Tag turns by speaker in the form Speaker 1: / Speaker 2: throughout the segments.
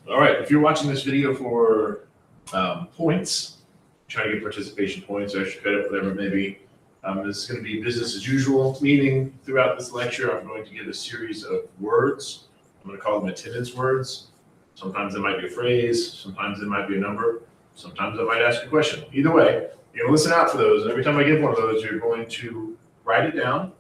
Speaker 1: All right, if you're watching this video for points, trying to get participation points, or extra credit, whatever it may be, this is going to be business as usual, meaning throughout this lecture, I'm going to give a series of words. I'm going to call them attendance words. Sometimes it might be a phrase, sometimes it might be a number, sometimes I might ask a question. Either way, you're going to listen out for those, and every time I give one of those, you're going to write it down,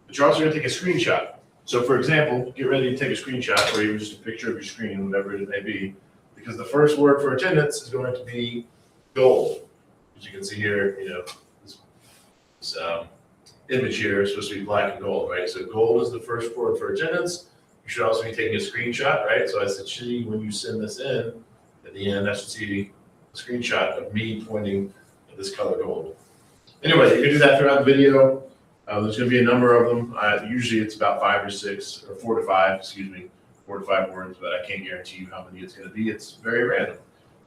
Speaker 1: but you're also going to take a screenshot. So for example, get ready to take a screenshot or even just a picture of your screen, whatever it may be, because the first word for attendance is going to be gold. As you can see here, this image here is supposed to be black and gold, right? So gold is the first word for attendance. You should also be taking a screenshot, right? So I said, when you send this in, at the end, I should see a screenshot of me pointing at this color gold. Anyway, you can do that throughout the video. There's going to be a number of them. Usually it's about 5 or 6, or 4 to 5, excuse me, 4 to 5 words, but I can't guarantee you how many it's going to be. It's very random.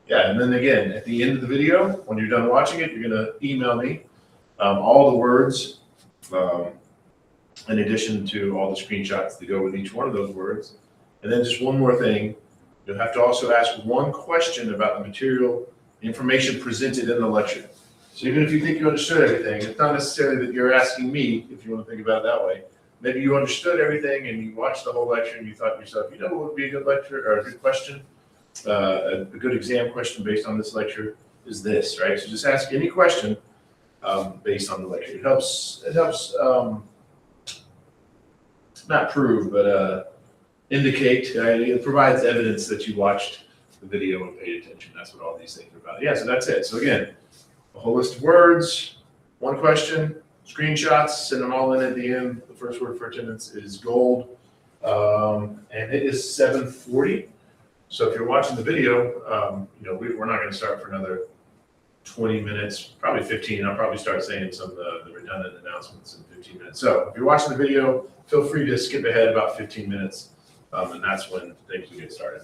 Speaker 1: Yeah, and then again, at the end of the video, when you're done watching it, you're going to email me all the words, in addition to all the screenshots that go with each one of those words. And then just one more thing, you'll have to also ask one question about the material information presented in the lecture. So even if you think you understood everything, it's not necessarily that you're asking me, if you want to think about it that way. Maybe you understood everything and you watched the whole lecture and you thought to yourself, what would be a good lecture or a good question? A good exam question based on this lecture is this, right? So just ask any question based on the lecture. It helps not prove, but indicate, it provides evidence that you watched the video and paid attention. That's what all these things are about. Yeah, so that's it. So again, a whole list of words, one question, screenshots, send them all in at the end. The first word for attendance is gold, and it is 7:40. So if you're watching the video, we're not going to start for another 20 minutes, probably 15. I'll probably start saying some of the redundant announcements in 15 minutes. So if you're watching the video, feel free to skip ahead about 15 minutes, and that's when things will get started.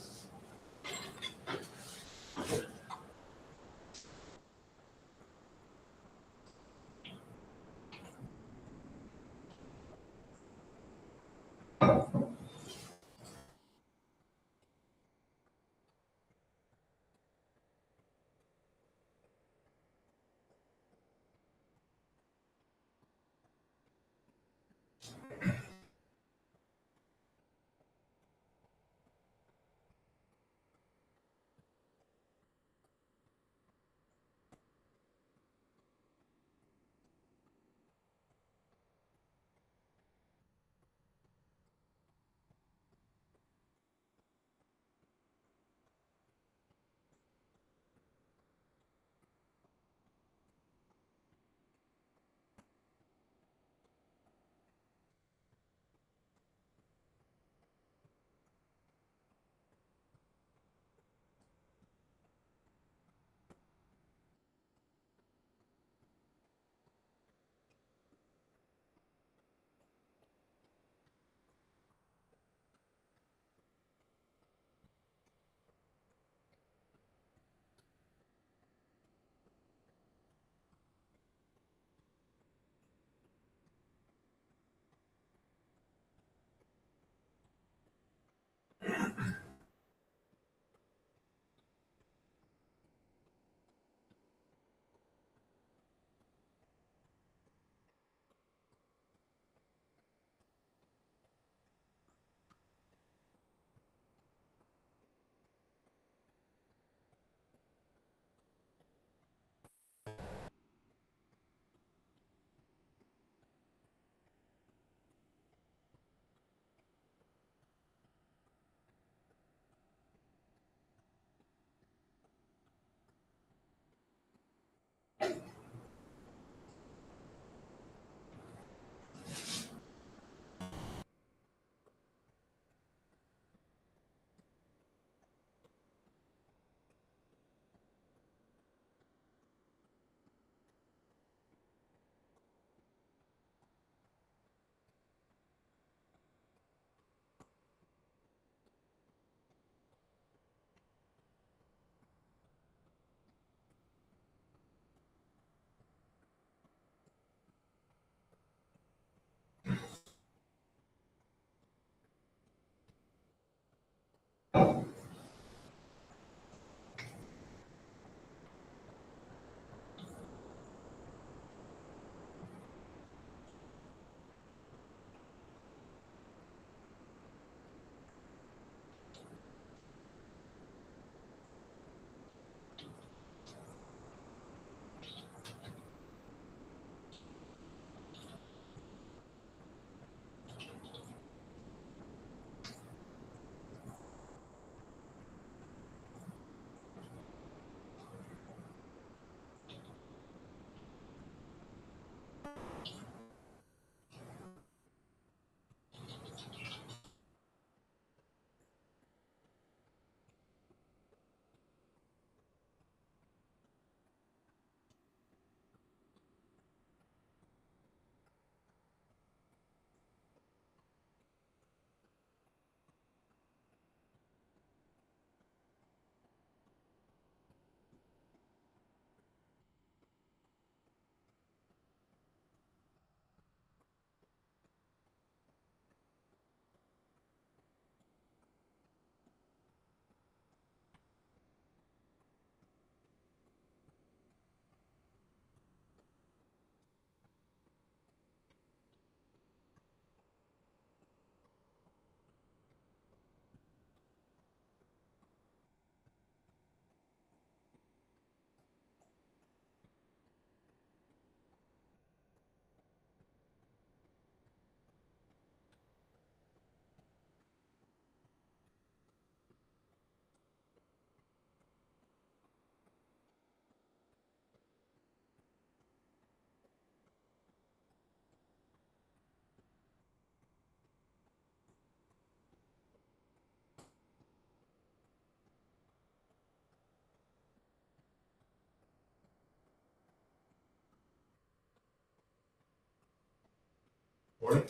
Speaker 1: Morning.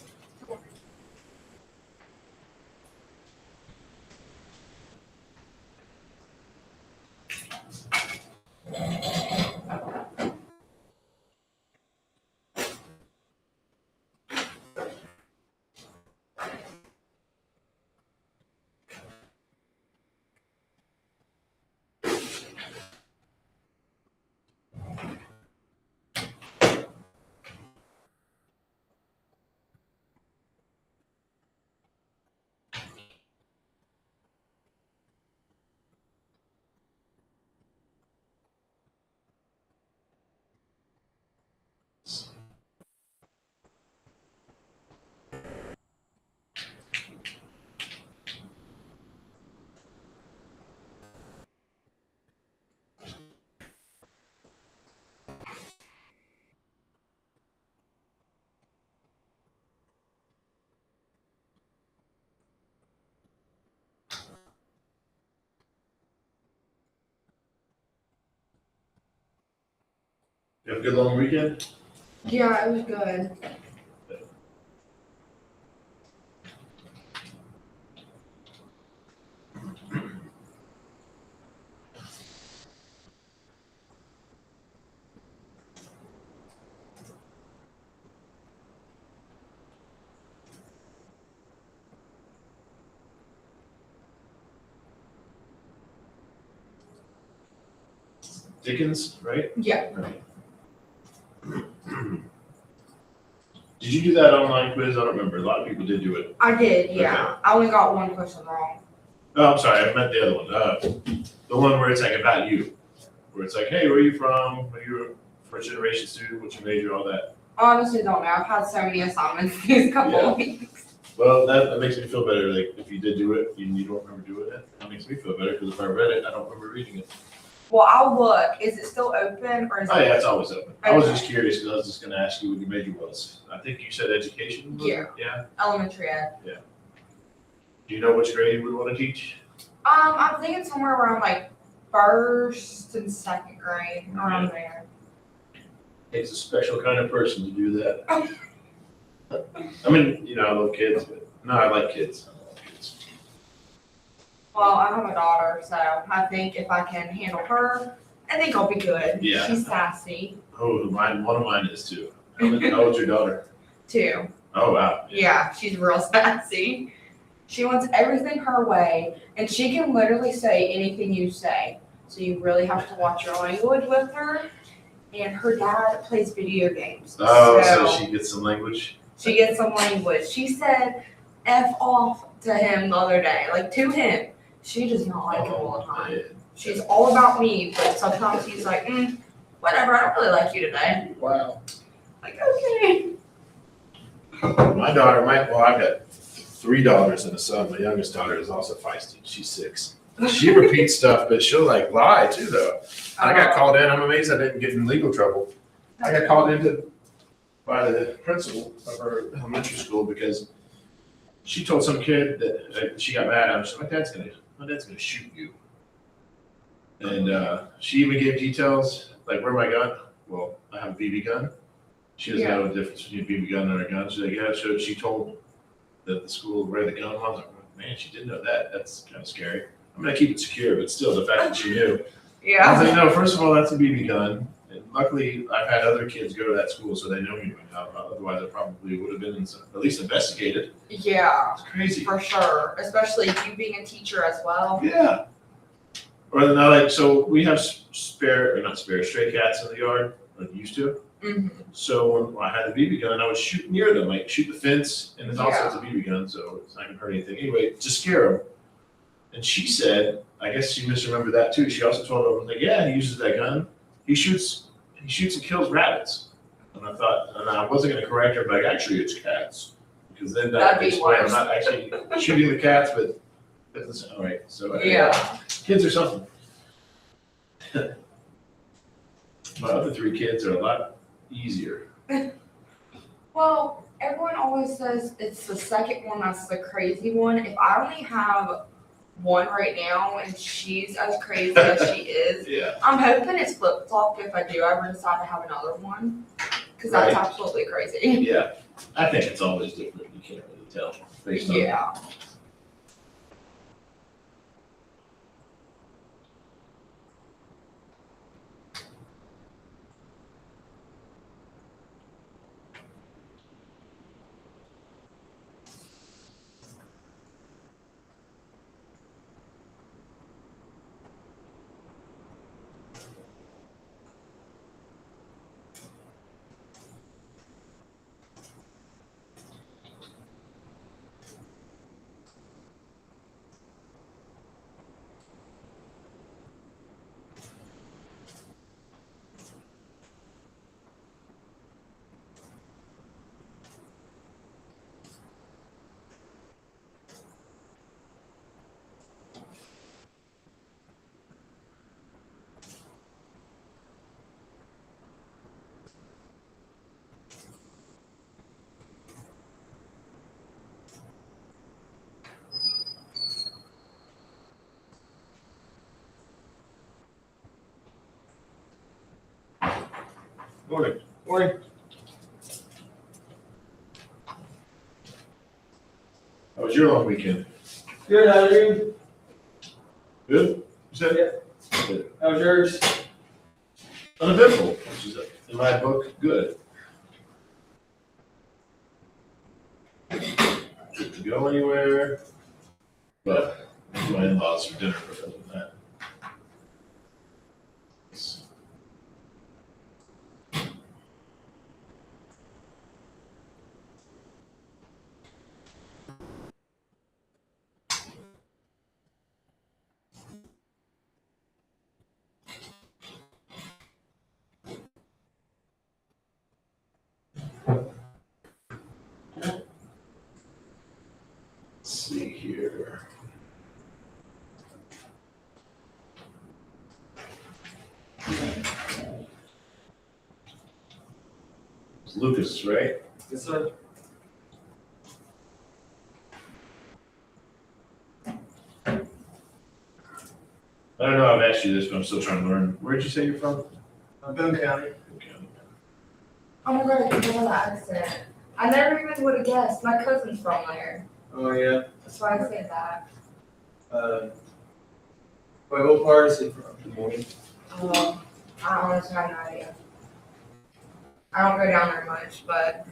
Speaker 1: You have a good long weekend?
Speaker 2: Yeah, it was good.
Speaker 1: Dickens, right?
Speaker 2: Yeah.
Speaker 1: Right. Did you do that online quiz? I don't remember. A lot of people did do it.
Speaker 2: I did, yeah. I only got one question wrong.
Speaker 1: Oh, I'm sorry. I meant the other one. The one where it's like about you. Where it's like, hey, where are you from? Are you a first generation student? What's your major? All that.
Speaker 2: Honestly, don't know. I've had so many assignments these couple of weeks.
Speaker 1: Well, that makes me feel better. Like, if you did do it, you don't remember doing it. That makes me feel better because if I read it, I don't remember reading it.
Speaker 2: Well, I'll look. Is it still open or is
Speaker 1: Oh,
Speaker 2: it?
Speaker 1: yeah, it's always open. I was just curious because I was just going to ask you what your major was. I think you said education.
Speaker 2: Yeah.
Speaker 1: Yeah.
Speaker 2: Elementary ed.
Speaker 1: Do you know which grade you would want to teach?
Speaker 2: I'm thinking somewhere around like first and second grade, around there.
Speaker 1: Takes a special kind of person to do that. I mean, I love kids, but no, I like kids.
Speaker 2: Well, I have a daughter, so I think if I can handle her, I think I'll be good.
Speaker 1: Yeah.
Speaker 2: She's sassy,
Speaker 1: Oh, one of mine is too. How old's your daughter?
Speaker 2: too.
Speaker 1: Oh, wow.
Speaker 2: Yeah, she's real sassy. She wants everything her way, and she can literally say anything you say. So you really have to watch your language with her. And her dad plays video games.
Speaker 1: Oh, so she gets some language?
Speaker 2: She gets some language. She said F off to him the other day, like to him. She does not like him all the time.
Speaker 1: Man.
Speaker 2: She's all about me, but sometimes he's like, whatever, I don't really like you today.
Speaker 1: Wow.
Speaker 2: Like, okay.
Speaker 1: My daughter, I've got 3 daughters and a son. My youngest daughter is also feisty. She's 6. She repeats stuff, but she'll lie too, though. I got called in. I'm amazed I didn't get in legal trouble. I got called in by the principal of her elementary school because she told some kid that she got mad at him. She's like, my dad's gonna shoot you. And she even gave details, like, where my gun? Well, I have a BB gun. She doesn't know the difference between a BB gun and a gun. She's like, yeah, so she told that the school where the gun was. I was like, man, she didn't know that. That's kind of scary. I'm gonna keep it secure, but still, the fact that she knew. I
Speaker 2: Yeah.
Speaker 1: was like, no, first of all, that's a BB gun. And luckily, I've had other kids go to that school, so they know me by now. Otherwise, I probably would have been at least investigated.
Speaker 2: Yeah,
Speaker 1: It's crazy.
Speaker 2: for sure. Especially you being a teacher as well.
Speaker 1: Yeah. Or then so we have stray cats in the yard, like used to.
Speaker 2: Mm-hmm.
Speaker 1: So when I had the BB gun, I would shoot near them, like shoot the fence, and it's also
Speaker 2: Yeah.
Speaker 1: it's a BB gun, so it's not gonna hurt anything. Anyway, to scare them. And she said, I guess she misremembered that too. She also told him, like, yeah, he uses that gun. He shoots and kills rabbits. And I thought, and I wasn't gonna correct her, but like, actually it's cats. Because then that
Speaker 2: That'd be
Speaker 1: explains I'm
Speaker 2: worse.
Speaker 1: not actually shooting the cats, but that's all right. So
Speaker 2: Yeah.
Speaker 1: kids are something. My other 3 kids are a lot easier.
Speaker 2: Well, everyone always says it's the second one that's the crazy one. If I only have one right now and she's as crazy as she is,
Speaker 1: Yeah.
Speaker 2: I'm hoping it's flip-flopped if I do ever decide to have another one. Because that's
Speaker 1: Right.
Speaker 2: absolutely crazy.
Speaker 1: Yeah. I think it's always different. You can't really tell based on.
Speaker 2: Yeah.
Speaker 1: Morning.
Speaker 3: Morning.
Speaker 1: How was your long weekend?
Speaker 3: Good, how are you?
Speaker 1: Good? You said?
Speaker 3: Yeah.
Speaker 1: Good.
Speaker 3: How was yours?
Speaker 1: Uneventful, which is, in my book, good. Good to go anywhere, but my in-laws for dinner, but other than that. Let's see here. It's Lucas, right?
Speaker 3: Yes, sir.
Speaker 1: I don't know, I've asked you this, but I'm still trying to learn. Where'd you say you're from?
Speaker 3: Boone County.
Speaker 1: Okay.
Speaker 2: Oh my god, I can tell the accent. I never even would have guessed. My cousin's from there.
Speaker 3: Oh, yeah.
Speaker 2: That's why I said that.
Speaker 3: Wait, what part is he from? Good morning.
Speaker 2: I honestly have no idea. I don't go down there much, but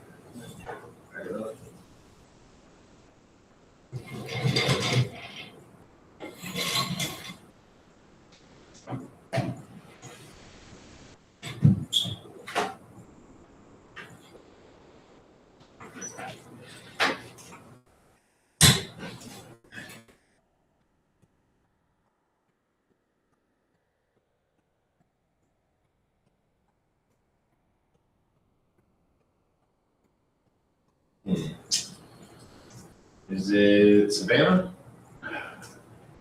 Speaker 1: Is it Savannah?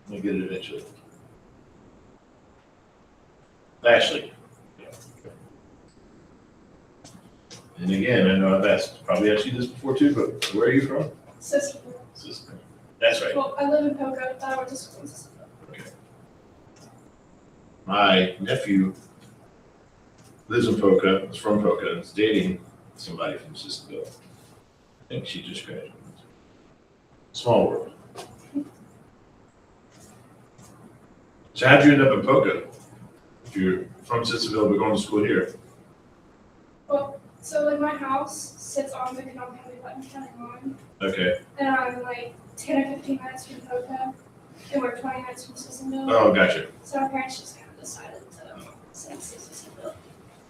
Speaker 1: We'll get it eventually. Ashley. Yeah. And again, I know I've probably asked you this before too, but where are you from?
Speaker 4: Sisterville.
Speaker 1: That's right.
Speaker 4: Well, I live in Poco, but I went to school in Sisterville.
Speaker 1: Okay. My nephew lives in Poca, is from Poca, and is dating somebody from Sisterville. I think she just graduated. Small world. So how'd you end up in Poca? If you're from Sisterville, but going to school here?
Speaker 4: Well, so like my house sits on the Kanawha County Button County line,
Speaker 1: Okay.
Speaker 4: and I'm like 10 or 15 minutes from Poco, and we're 20 minutes from Sissonville.
Speaker 1: Oh, gotcha.
Speaker 4: So my parents just kind of decided to send us to Sissonville.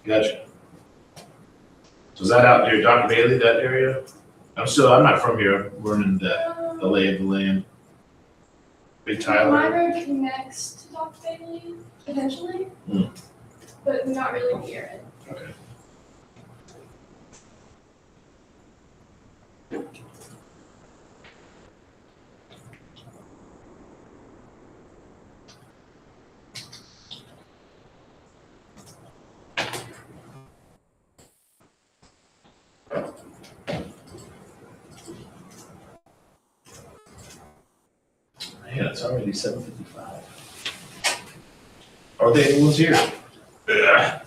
Speaker 1: Gotcha. So is that out near Doc Bailey, that area? I'm not from here. I'm learning the lay of the land. Big
Speaker 4: My
Speaker 1: Tyler.
Speaker 4: road connects to Doc Bailey eventually, but not really near it.
Speaker 1: Okay. Man, it's already 7:55. Are they anyone's here? Ugh.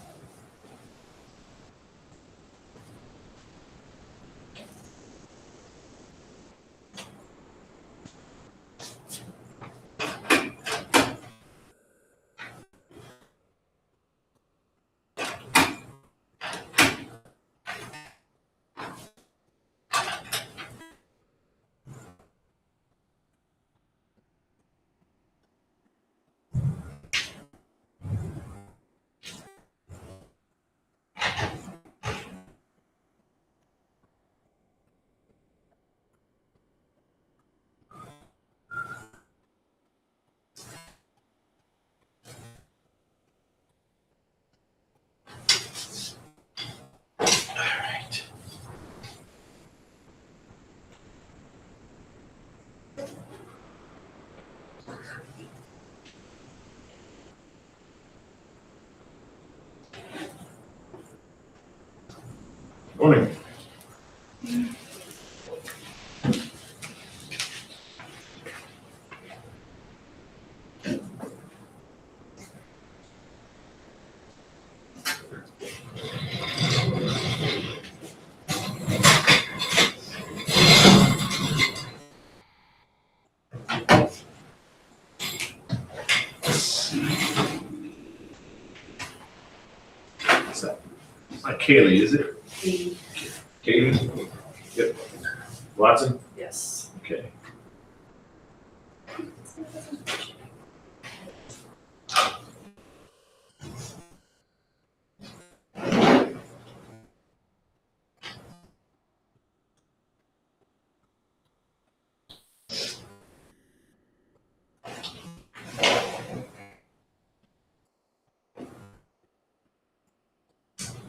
Speaker 1: Morning. What's that? It's not Kaylee, is it? Katie? Yep. Watson?
Speaker 2: Yes.
Speaker 1: Okay.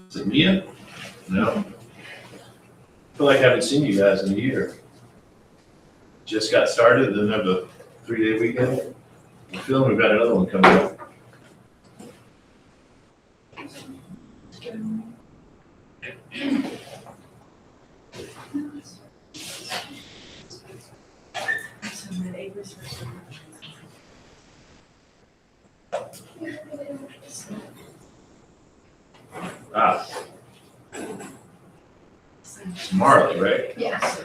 Speaker 1: Is it Mia? No. I feel like I haven't seen you guys in a year. Just got started, then have a 3-day weekend. I'm feeling we've got another one coming up. Ah, it's Marley, right?
Speaker 4: Yes.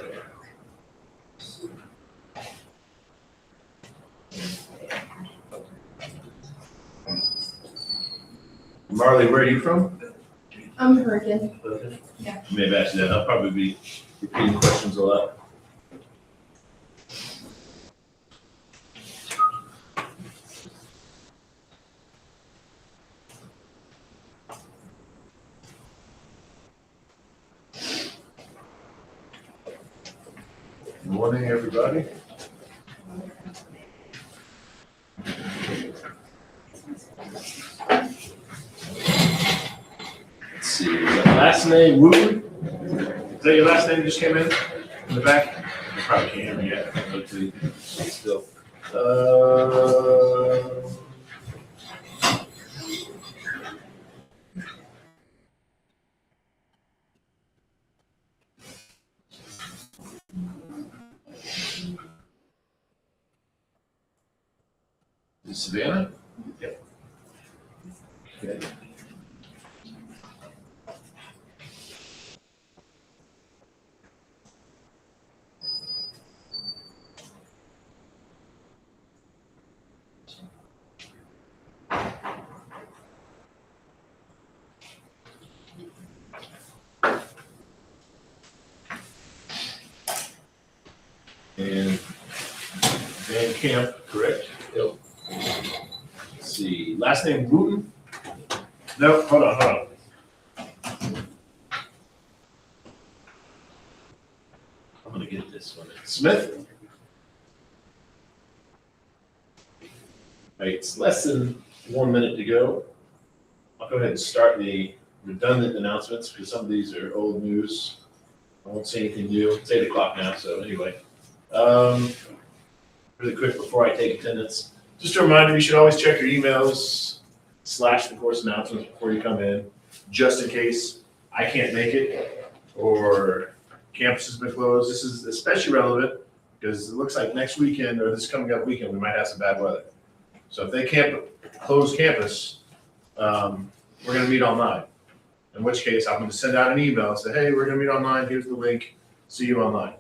Speaker 1: Marley, where are you from?
Speaker 4: I'm Hurricane.
Speaker 1: Yeah. You may have asked that. I'll probably be repeating questions a lot. Good morning, everybody. Let's see, is that last name Wooten? Is that your last name that just came in the back? You probably can't hear me yet. Hopefully, still. Is it Savannah? Yep. Okay. And Van Camp, correct? Yep. Let's see, last name Wooten? No, hold on. I'm gonna get this one. Smith? All right, it's less than 1 minute to go. I'll go ahead and start the redundant announcements because some of these are old news. I won't say anything new. It's 8 o'clock now, so anyway. Really quick before I take attendance, just a reminder, you should always check your emails / the course announcements before you come in, just in case I can't make it or campus has been closed. This is especially relevant because it looks like next weekend or this coming up weekend, we might have some bad weather. So if they can't close campus, we're gonna meet online. In which case, I'm gonna send out an email and say, hey, we're gonna meet online, here's the link, see you online.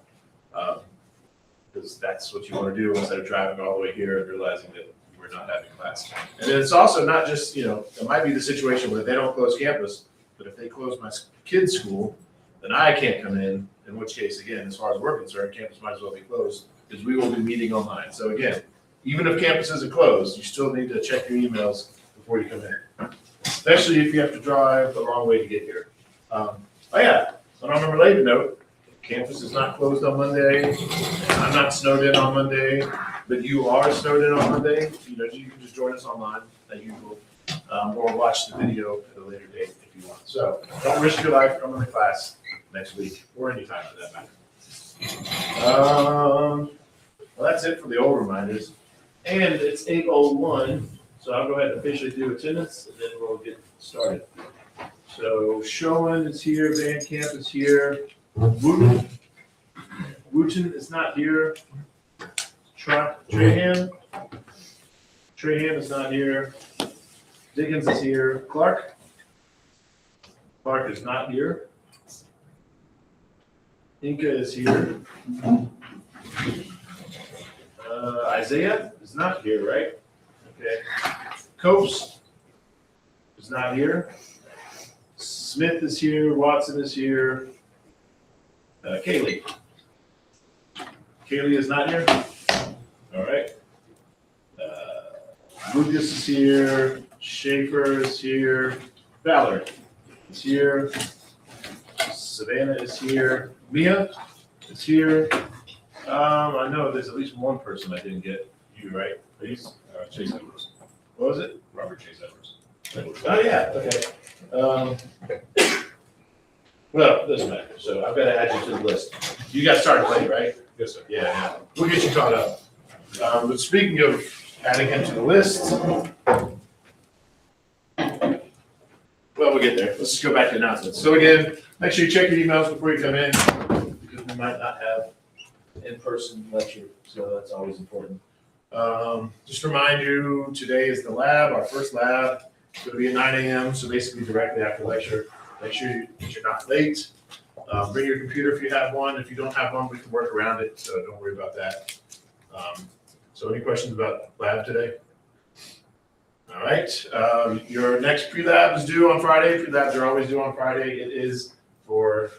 Speaker 1: Because that's what you wanna do instead of driving all the way here and realizing that we're not having class. And then it's also not just, it might be the situation where they don't close campus, but if they close my kid's school, then I can't come in which case, again, as far as we're concerned, campus might as well be closed, because we will be meeting online. So again, even if campus isn't closed, you still need to check your emails before you come in, especially if you have to drive a long way to get here. Oh yeah, so on a related note, campus is not closed on Monday. I'm not snowed in on Monday, but you are snowed in on Monday. You can just join us online as usual, or watch the video at a later date if you want. So don't risk your life coming to class next week or anytime for that matter. Well, that's it for the old reminders. And it's 8:01, so I'll go ahead and officially do attendance, and then we'll get started. So Schoen is here, Van Camp is here, Wooten is not here. Trahan is not here. Dickens is here. Clark is not here. Inca is here. Isaiah is not here, right? Okay. Copes is not here. Smith is here. Watson is here. Kaylee. Kaylee is not here. All right. Lucas is here. Schaefer is here. Ballard is here. Savannah is here. Mia is here. I know there's at least one person I didn't get. You, right? Please.
Speaker 5: Chase Edwards,
Speaker 1: What was it?
Speaker 5: Robert Chase Edwards.
Speaker 1: Oh, yeah, okay. Well, doesn't matter. So I've got to add you to the list. You got started late, right?
Speaker 5: Yes, sir.
Speaker 1: Yeah. We'll get you caught up. But speaking of adding him to the list, well, we'll get there. Let's just go back to announcements. So again, make sure you check your emails before you come in, because we might not have in-person lecture, so that's always important. Just remind you, today is the lab, our first lab. It's going to be at 9 a.m., so basically directly after lecture. Make sure you're not late. Bring your computer if you have one. If you don't have one, we can work around it, so don't worry about that. So any questions about lab today? All right. Your next pre-lab is due on Friday. Pre-labs are always due on Friday. It is for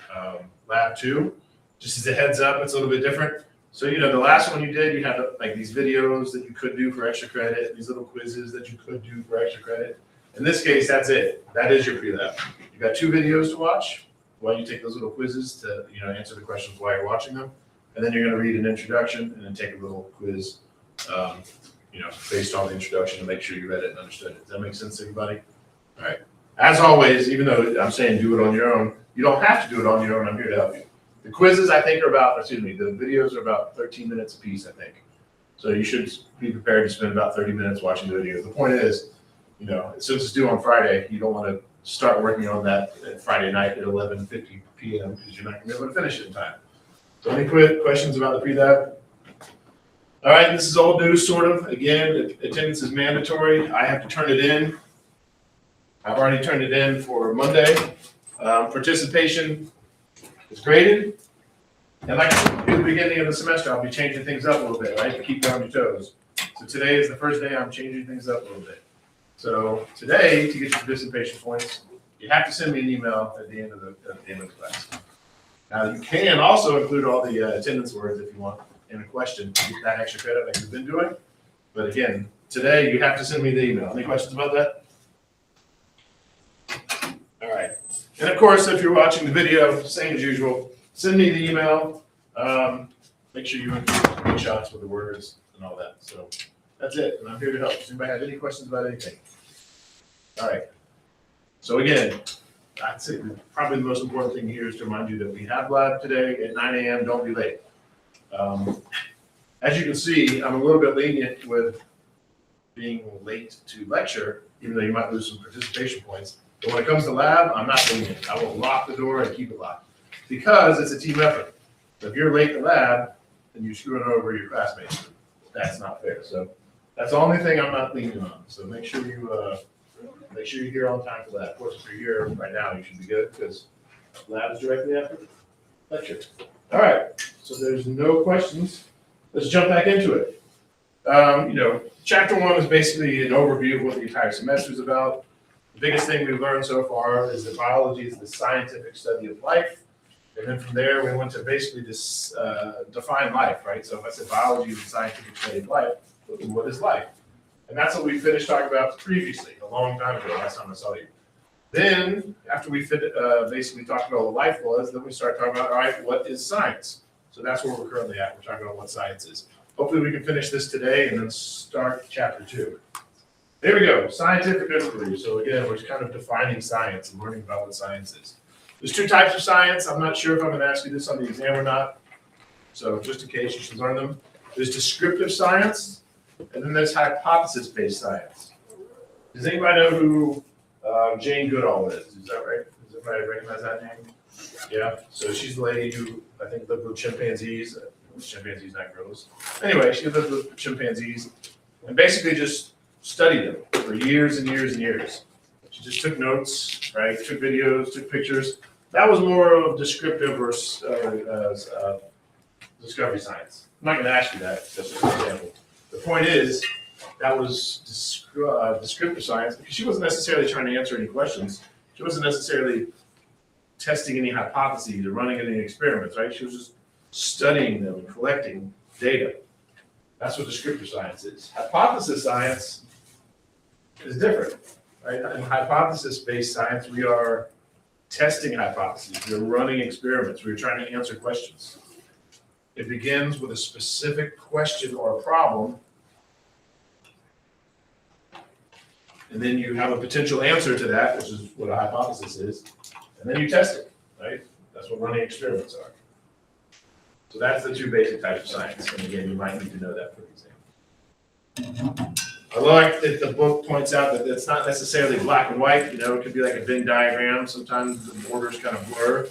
Speaker 1: lab 2. Just as a heads up, it's a little bit different. So, the last one you did, you had like these videos that you could do for extra credit, these little quizzes that you could do for extra credit. In this case, that's it. That is your pre-lab. You've got 2 videos to watch while you take those little quizzes to, answer the questions while you're watching them. And then you're going to read an introduction and then take a little quiz, based on the introduction to make sure you read it and understood it. Does that make sense to everybody? All right. As always, even though I'm saying do it on your own, you don't have to do it on your own. I'm here to help you. The quizzes, I think, the videos are about 13 minutes apiece, I think. So you should be prepared to spend about 30 minutes watching the video. The point is, since it's due on Friday, you don't want to start working on that at Friday night at 11:50 p.m. because you're not going to be able to finish it in time. So any questions about the pre-lab? All right, this is old news, sort of. Again, attendance is mandatory. I have to turn it in. I've already turned it in for Monday. Participation is graded. And like at the beginning of the semester, I'll be changing things up a little bit, right, to keep you on your toes. So today is the first day I'm changing things up a little bit. So today, to get your participation points, you have to send me an email at the end of the class. Now, you can also include all the attendance words if you want in a question to get that extra credit like you've been doing. But again, today you have to send me the email. Any questions about that? All right. And of course, if you're watching the video, same as usual, send me the email. Make sure you include screenshots with the words and all that. So that's it. And I'm here to help. Does anybody have any questions about anything? All right. So again, I'd say probably the most important thing here is to remind you that we have lab today at 9 a.m. Don't be late. As you can see, I'm a little bit lenient with being late to lecture, even though you might lose some participation points. But when it comes to lab, I'm not lenient. I will lock the door and keep it locked because it's a team effort. So if you're late to lab and you're screwing over your classmates, that's not fair. So that's the only thing I'm not lenient on. So make sure you're here on time for that. Of course, if you're here right now, you should be good because lab is directly after lecture. All right, so there's no questions. Let's jump back into it. Chapter 1 is basically an overview of what the entire semester is about. The biggest thing we've learned so far is that biology is the scientific study of life. And then from there, we went to basically define life, right? So if I said biology is the scientific study of life, what is life? And that's what we finished talking about previously, a long time ago, last time I saw you. Then, after we basically talked about what life was, then we start talking about, all right, what is science? So that's where we're currently at. We're talking about what science is. Hopefully we can finish this today and then start chapter 2. There we go, scientific inquiry. So again, we're just kind of defining science and learning about what science is. There's 2 types of science. I'm not sure if I'm going to ask you this on the exam or not. So just in case, you should learn them. There's descriptive science, and then there's hypothesis-based science. Does anybody know who Jane Goodall is that right? Does everybody recognize that name? Yeah, so she's the lady who, I think, lived with chimpanzees, chimpanzees, not gorillas. Anyway, she lived with chimpanzees and basically just studied them for years and years and years. She just took notes, right, took videos, took pictures. That was more of descriptive or discovery science. I'm not gonna ask you that, that's just an example. The point is, that was descriptive science because she wasn't necessarily trying to answer any questions. She wasn't necessarily testing any hypotheses or running any experiments, right? She was just studying them and collecting data. That's what descriptive science is. Hypothesis science is different, right? In hypothesis-based science, we are testing hypotheses. We're running experiments. We're trying to answer questions. It begins with a specific question or a problem, and then you have a potential answer to that, which is what a hypothesis is, and then you test it, right? That's what running experiments are. So that's the two basic types of science, and again, you might need to know that for example. I like that the book points out that it's not necessarily black and white, you know, it could be like a Venn diagram, sometimes the borders kind of blur.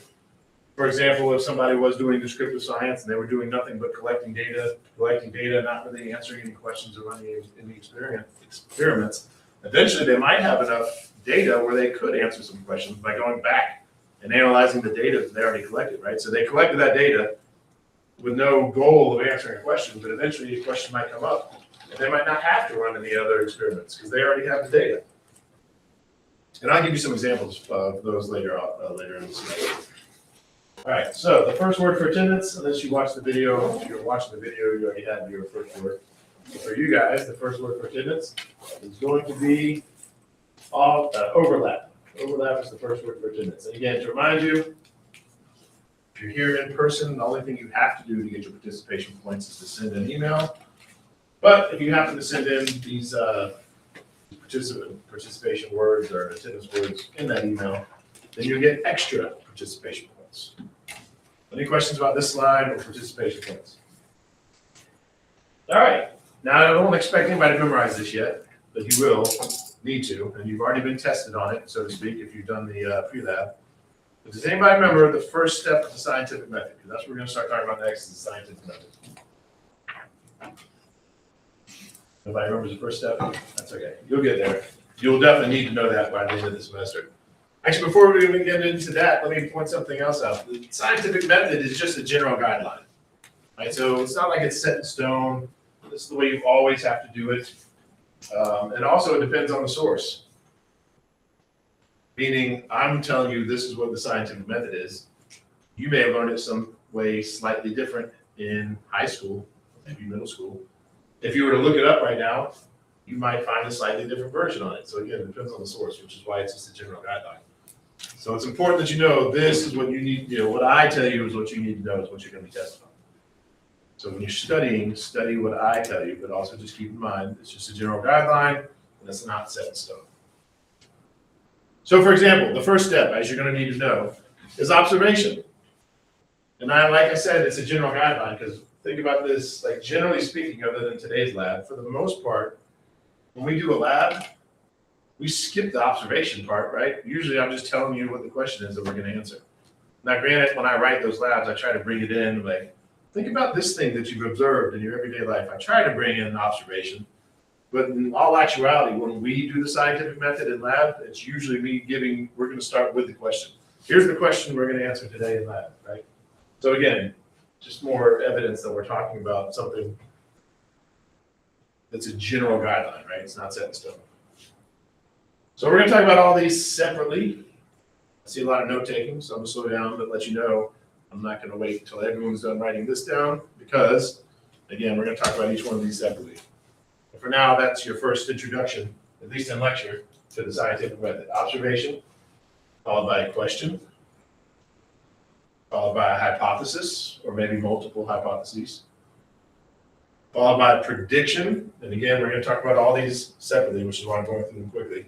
Speaker 1: For example, if somebody was doing descriptive science and they were doing nothing but collecting data, not really answering any questions or running any experiments, eventually they might have enough data where they could answer some questions by going back and analyzing the data that they already collected, right? So they collected that data with no goal of answering a question, but eventually a question might come up. And they might not have to run any other experiments because they already have the data. And I'll give you some examples of those later in the semester. All right, so the first word for attendance, unless you watched the video, if you're watching the video, you already had your first word. For you guys, the first word for attendance is going to be overlap. Overlap is the first word for attendance. And again, to remind you, if you're here in person, the only thing you have to do to get your participation points is to send an email. But if you happen to send in these participation words or attendance words in that email, then you'll get extra participation points. Any questions about this slide or participation points? All right, now I don't expect anybody to memorize this yet, but you will need to, and you've already been tested on it, so to speak, if you've done the pre-lab. But does anybody remember the first step of the scientific method? Because that's what we're going to start talking about next, is the scientific method. Nobody remembers the first step? That's okay. You'll get there. You'll definitely need to know that by the end of the semester. Actually, before we even get into that, let me point something else out. The scientific method is just a general guideline, right? So it's not like it's set in stone. This is the way you always have to do it. And also it depends on the source. Meaning, I'm telling you this is what the scientific method is. You may have learned it some way slightly different in high school, maybe middle school. If you were to look it up right now, you might find a slightly different version on it. So again, it depends on the source, which is why it's just a general guideline. So it's important that you know this is what you need, what I tell you is what you need to know, is what you're going to be tested on. So when you're studying, study what I tell you, but also just keep in mind, it's just a general guideline, and it's not set in stone. So for example, the first step, as you're going to need to know, is observation. And like I said, it's a general guideline, because think about this, like generally speaking, other than today's lab, for the most part, when we do a lab, we skip the observation part, right? Usually I'm just telling you what the question is that we're going to answer. Now, granted, when I write those labs, I try to bring it in, like, think about this thing that you've observed in your everyday life. I try to bring in an observation, but in all actuality, when we do the scientific method in lab, it's usually we're going to start with the question. Here's the question we're going to answer today in lab, right? So again, just more evidence that we're talking about something that's a general guideline, right? It's not set in stone. So we're going to talk about all these separately. I see a lot of note taking, so I'm going to slow down but let you know I'm not going to wait until everyone's done writing this down, because again, we're going to talk about each one of these separately. But for now, that's your first introduction, at least in lecture, to the scientific method. Observation, followed by a question, followed by a hypothesis, or maybe multiple hypotheses, followed by a prediction. And again, we're going to talk about all these separately, which is why I'm going through them quickly.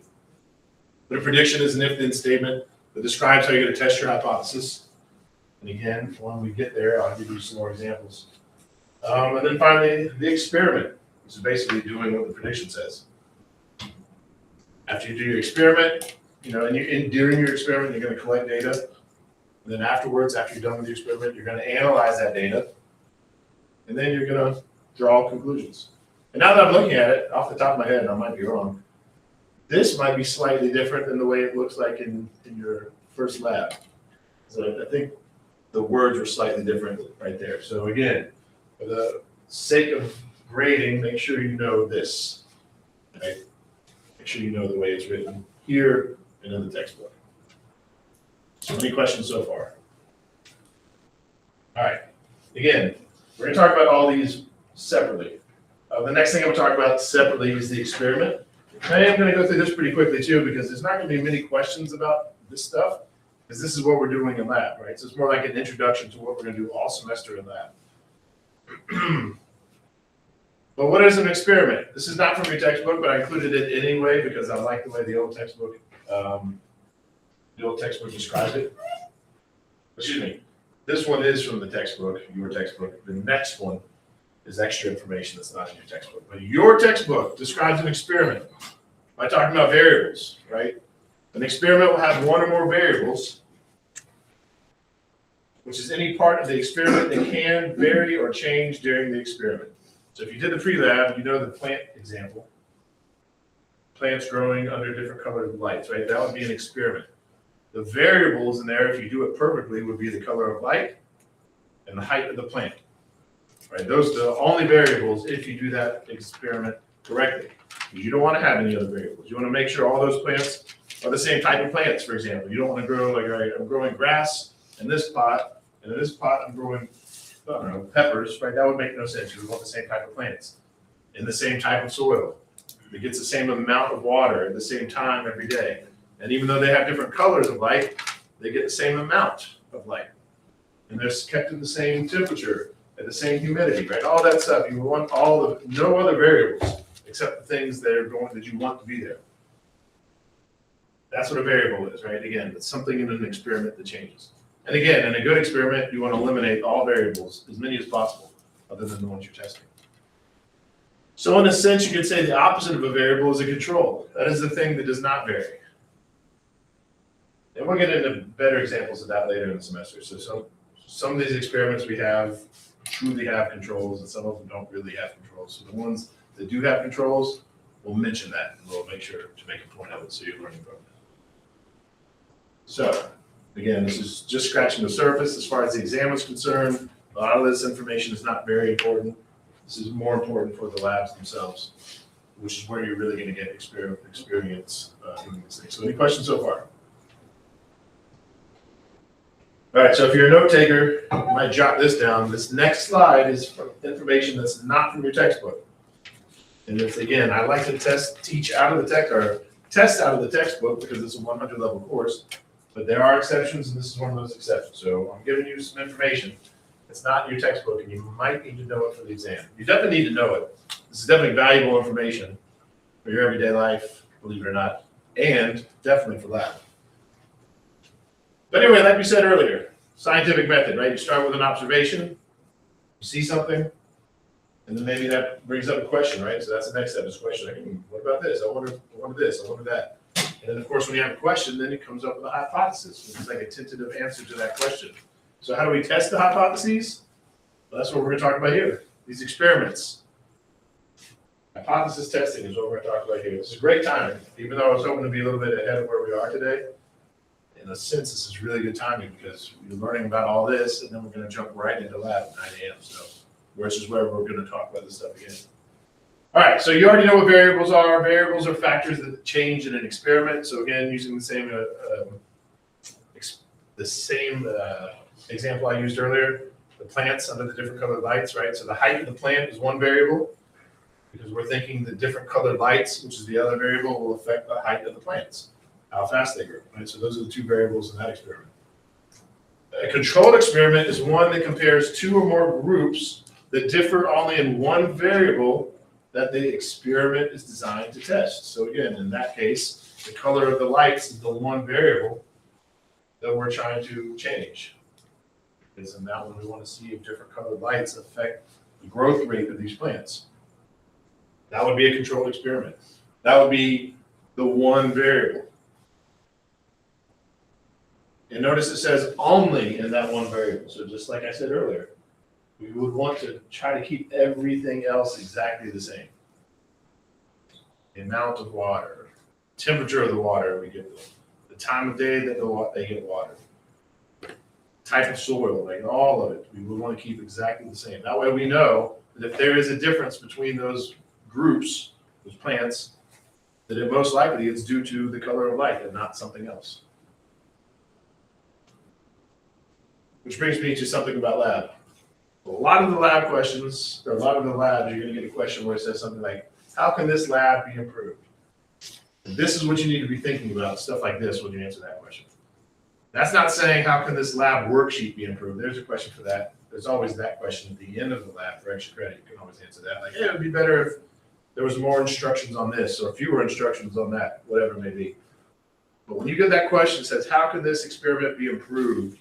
Speaker 1: But a prediction is an if-then statement that describes how you're going to test your hypothesis. And again, when we get there, I'll give you some more examples. And then finally, the experiment, which is basically doing what the prediction says. After you do your experiment, and during your experiment, you're gonna collect data. And then afterwards, after you're done with the experiment, you're gonna analyze that data. And then you're gonna draw conclusions. And now that I'm looking at it, off the top of my head, and I might be wrong, this might be slightly different than the way it looks like in your first lab. So I think the words were slightly different right there. So again, for the sake of grading, make sure you know this, right? Make sure you know the way it's written here and in the textbook. So any questions so far? All right, again, we're gonna talk about all these separately. The next thing I'm gonna talk about separately is the experiment. I am gonna go through this pretty quickly too, because there's not gonna be many questions about this stuff, because this is what we're doing in lab, right? So it's more like an introduction to what we're gonna do all semester in lab. But what is an experiment? This is not from your textbook, but I included it anyway because I like the way the old textbook described it. Excuse me. This one is from the textbook, your textbook. The next one is extra information that's not in your textbook. But your textbook describes an experiment by talking about variables, right? An experiment will have one or more variables, which is any part of the experiment that can vary or change during the experiment. So if you did the pre-lab, you know the plant example. Plants growing under different colored lights, right? That would be an experiment. The variables in there, if you do it perfectly, would be the color of light and the height of the plant, right? Those are the only variables if you do that experiment correctly. You don't want to have any other variables. You want to make sure all those plants are the same type of plants, for example. You don't want to grow, like, all right, I'm growing grass in this pot, and in this pot I'm growing, I don't know, peppers, right? That would make no sense. You would want the same type of plants in the same type of soil. It gets the same amount of water at the same time every day. And even though they have different colors of light, they get the same amount of light. And they're kept at the same temperature, at the same humidity, right? All that stuff. You want no other variables except the things that you want to be there. That's what a variable is, right? Again, it's something in an experiment that changes. And again, in a good experiment, you want to eliminate all variables, as many as possible, other than the ones you're testing. So in a sense, you could say the opposite of a variable is a control. That is the thing that does not vary. And we'll get into better examples of that later in the semester. So some of these experiments we have truly have controls, and some of them don't really have controls. So the ones that do have controls, we'll mention that, and we'll make sure to make a point of it so you're learning from it. So again, this is just scratching the surface as far as the exam is concerned. A lot of this information is not very important. This is more important for the labs themselves, which is where you're really going to get experience doing these things. So any questions so far? All right, so if you're a note taker, you might jot this down. This next slide is from information that's not from your textbook. And it's, again, I like to test out of the textbook because it's a 100 level course, but there are exceptions, and this is one of those exceptions. So I'm giving you some information that's not in your textbook, and you might need to know it for the exam. You definitely need to know it. This is definitely valuable information for your everyday life, believe it or not, and definitely for lab. But anyway, like we said earlier, scientific method, right? You start with an observation, you see something, and then maybe that brings up a question, right? So that's the next step, is question. Like, what about this? I wonder this, I wonder that. And then, of course, when you have a question, then it comes up with a hypothesis, which is like a tentative answer to that question. So how do we test the hypotheses? Well, that's what we're going to talk about here, these experiments. Hypothesis testing is what we're going to talk about here. This is great timing, even though I was hoping to be a little bit ahead of where we are today. In a sense, this is really good timing because you're learning about all this, and then we're going to jump right into lab at 9 a.m. So, which is where we're going to talk about this stuff again. All right, so you already know what variables are. Variables are factors that change in an experiment. So again, using the same example I used earlier, the plants under the different colored lights, right? So the height of the plant is one variable because we're thinking the different colored lights, which is the other variable, will affect the height of the plants, how fast they grow, right? So those are the two variables in that experiment. A controlled experiment is one that compares two or more groups that differ only in one variable that the experiment is designed to test. So again, in that case, the color of the lights is the one variable that we're trying to change. Because in that one, we want to see if different colored lights affect the growth rate of these plants. That would be a controlled experiment. That would be the one variable. And notice it says only in that one variable. So just like I said earlier, we would want to try to keep everything else exactly the same. The amount of water, temperature of the water we get, the time of day that they get watered, type of soil, like all of it, we would want to keep exactly the same. That way we know that if there is a difference between those groups, those plants, that it most likely is due to the color of light and not something else. Which brings me to something about lab. A lot of the lab questions, or a lot of the labs, you're gonna get a question where it says something like, how can this lab be improved? And this is what you need to be thinking about, stuff like this, when you answer that question. That's not saying, how can this lab worksheet be improved? There's a question for that. There's always that question at the end of the lab for extra credit. You can always answer that. Like, yeah, it'd be better if there was more instructions on this or fewer instructions on that, whatever it may be. But when you get that question that says, how can this experiment be improved?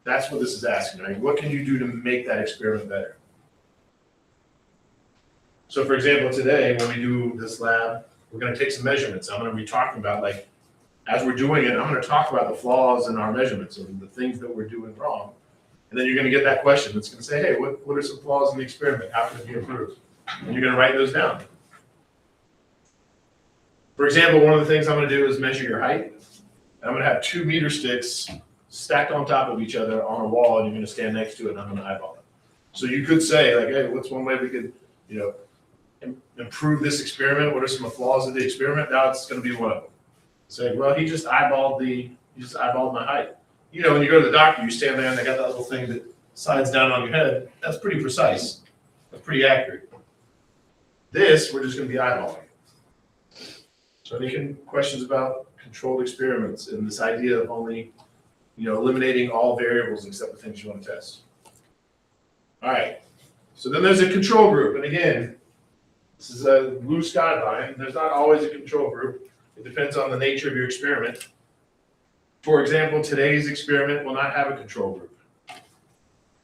Speaker 1: That's what this is asking, right? What can you do to make that experiment better? So for example, today, when we do this lab, we're gonna take some measurements. I'm gonna be talking about, like, as we're doing it, I'm gonna talk about the flaws in our measurements and the things that we're doing wrong. And then you're gonna get that question that's gonna say, hey, what are some flaws in the experiment? How can it be improved? And you're gonna write those down. For example, one of the things I'm gonna do is measure your height. I'm gonna have 2 meter sticks stacked on top of each other on a wall, and you're gonna stand next to it, and I'm gonna eyeball it. So you could say, like, hey, what's one way we could, improve this experiment? What are some flaws of the experiment? Now it's gonna be one of them. Say, well, he just eyeballed my height. When you go to the doctor, you stand there and they got that little thing that slides down on your head. That's pretty precise. That's pretty accurate. This, we're just gonna be eyeballing. So any questions about controlled experiments and this idea of only, eliminating all variables except the things you want to test? All right, so then there's a control group. And again, this is a blue sky line. There's not always a control group. It depends on the nature of your experiment. For example, today's experiment will not have a control group.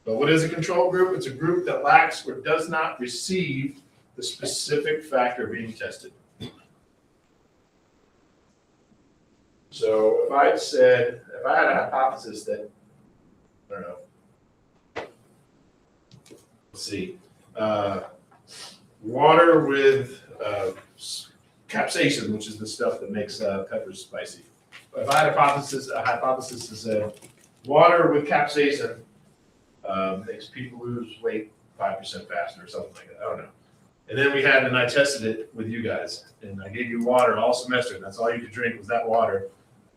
Speaker 1: But what is a control group? It's a group that lacks or does not receive the specific factor being tested. So if I had a hypothesis that, I don't know, let's see, water with capsaicin, which is the stuff that makes peppers spicy. If I had a hypothesis that said water with capsaicin makes people lose weight 5% faster or something like that, I don't know. And then I tested it with you guys, and I gave you water all semester, and that's all you could drink was that water.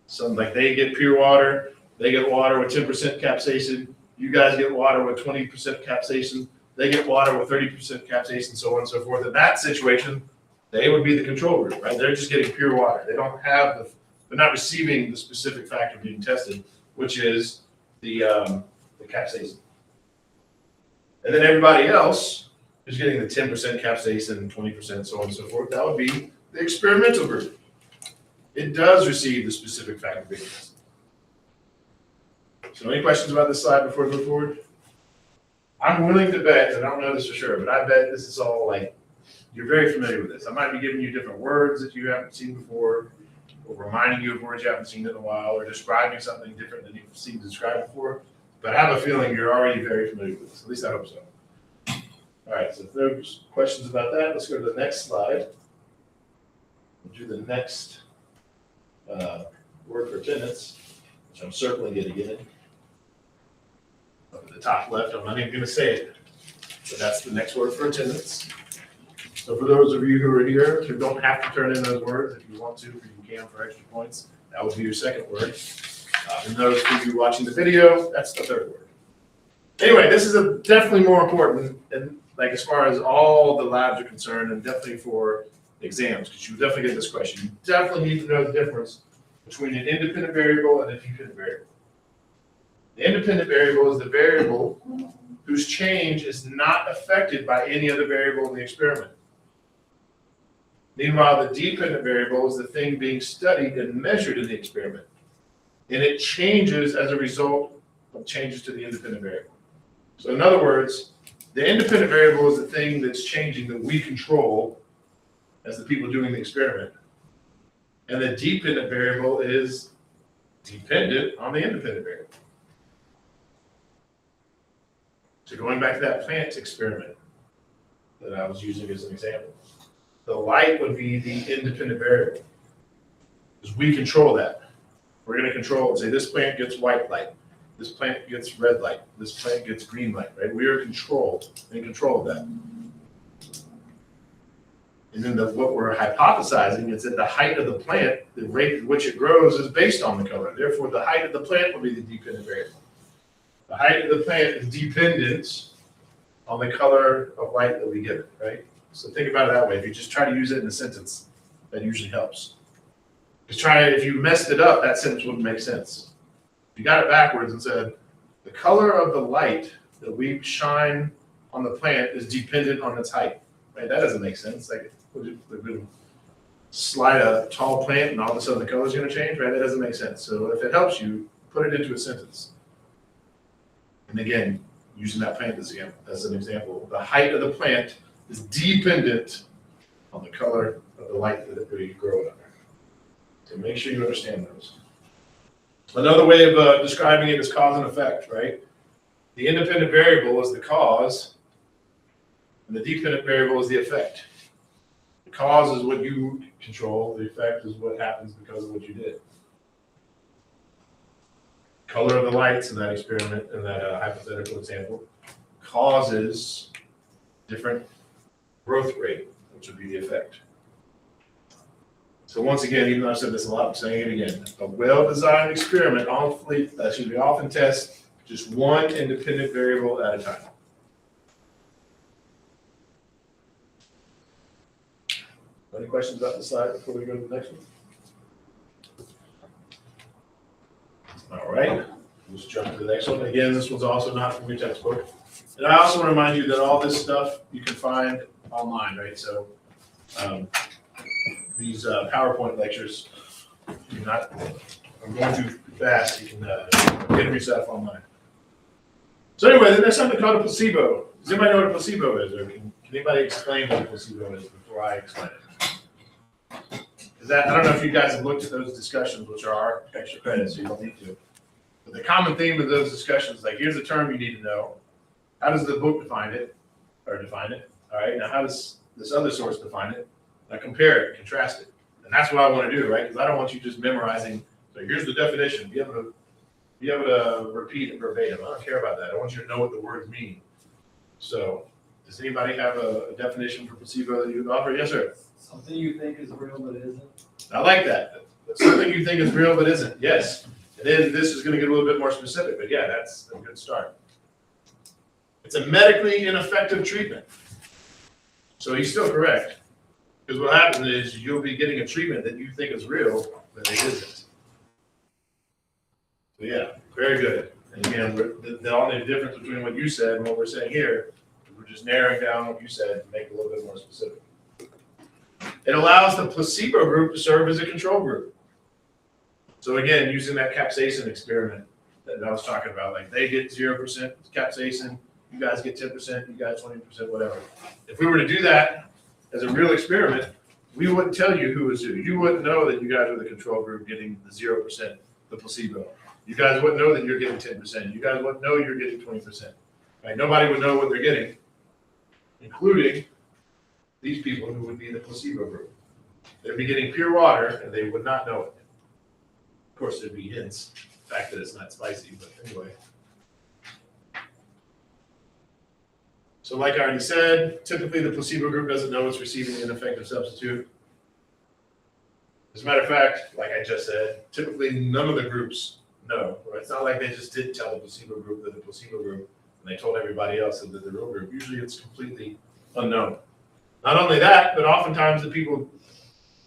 Speaker 1: So like they get pure water, they get water with 10% capsaicin, you guys get water with 20% capsaicin, they get water with 30% capsaicin, so on and so forth. In that situation, they would be the control group, right? They're just getting pure water. They're not receiving the specific factor being tested, which is the capsaicin. And then everybody else is getting the 10% capsaicin, 20%, so on and so forth. That would be the experimental group. It does receive the specific factor being tested. So any questions about this slide before we move forward? I'm willing to bet, and I don't know this for sure, but I bet this is all like, you're very familiar with this. I might be giving you different words that you haven't seen before, or reminding you of words you haven't seen in a while, or describing something different than you've seen described before. But I have a feeling you're already very familiar with this. At least I hope so. All right, so if there's questions about that, let's go to the next slide. We'll do the next word for attendance, which I'm certainly going to get in. Up at the top left, I'm not even going to say it, but that's the next word for attendance. So for those of you who are here, who don't have to turn in those words, if you want to, you can for extra points. That would be your second word. And those of you watching the video, that's the third word. Anyway, this is definitely more important, and like as far as all the labs are concerned, and definitely for exams, because you definitely get this question. You definitely need to know the difference between an independent variable and a dependent variable. The independent variable is the variable whose change is not affected by any other variable in the experiment. Meanwhile, the dependent variable is the thing being studied and measured in the experiment, and it changes as a result of changes to the independent variable. So in other words, the independent variable is the thing that's changing that we control as the people doing the experiment. And the dependent variable is dependent on the independent variable. So going back to that plant experiment that I was using as an example, the light would be the independent variable. Because we control that. We're gonna control and say this plant gets white light, this plant gets red light, this plant gets green light, right? We are in control of that. And then what we're hypothesizing is that the height of the plant, the rate at which it grows is based on the color. Therefore, the height of the plant will be the dependent variable. The height of the plant is dependent on the color of light that we give it, right? So think about it that way. If you just try to use it in a sentence, that usually helps. If you messed it up, that sentence wouldn't make sense. If you got it backwards and said, the color of the light that we shine on the plant is dependent on its height, right? That doesn't make sense. Like, would slide a tall plant and all of a sudden the color's gonna change, right? That doesn't make sense. So if it helps you, put it into a sentence. And again, using that plant as an example, the height of the plant is dependent on the color of the light that you grow it under. So make sure you understand those. Another way of describing it is cause and effect, right? The independent variable is the cause, and the dependent variable is the effect. The cause is what you control, the effect is what happens because of what you did. Color of the lights in that experiment, in that hypothetical example, causes different growth rate, which would be the effect. So once again, even though I've said this a lot, I'm saying it again. A well-designed experiment often tests just one independent variable at a time. Any questions about this slide before we go to the next one? All right, let's jump to the next one. Again, this one's also not from your textbook. And I also want to remind you that all this stuff you can find online, right? So these PowerPoint lectures, I'm going too fast, you can get them yourself online. So anyway, then there's something called a placebo. Does anybody know what a placebo is? Or can anybody explain what a placebo is before I explain it? I don't know if you guys have looked at those discussions, which are our extra credit, so you don't need to. But the common theme of those discussions, like here's a term you need to know. How does the book define it? All right, now how does this other source define it? Now compare it, contrast it. And that's what I want to do, right? Because I don't want you just memorizing, so here's the definition. Be able to repeat it verbatim. I don't care about that. I want you to know what the words mean. So does anybody have a definition for placebo that you would offer? Yes, sir.
Speaker 3: Something you think is real but isn't.
Speaker 1: I like that. Something you think is real but isn't. Yes. And then this is going to get a little bit more specific, but yeah, that's a good start. It's a medically ineffective treatment. So he's still correct. Because what happens is you'll be getting a treatment that you think is real, but it isn't. So yeah, very good. And again, the only difference between what you said and what we're saying here is we're just narrowing down what you said to make it a little bit more specific. It allows the placebo group to serve as a control group. So again, using that capsaicin experiment that I was talking about, like they get 0% capsaicin, you guys get 10%, you guys 20%, whatever. If we were to do that as a real experiment, we wouldn't tell you who was who. You wouldn't know that you guys were the control group getting the 0%, the placebo. You guys wouldn't know that you're getting 10%. You guys wouldn't know you're getting 20%. Right? Nobody would know what they're getting, including these people who would be the placebo group. They'd be getting pure water and they would not know it. Of course, there'd be hints, the fact that it's not spicy, but anyway. So like I already said, typically the placebo group doesn't know it's receiving an ineffective substitute. As a matter of fact, like I just said, typically none of the groups know. Right? It's not like they just didn't tell the placebo group that the placebo group, and they told everybody else that the real group. Usually it's completely unknown. Not only that, but oftentimes the people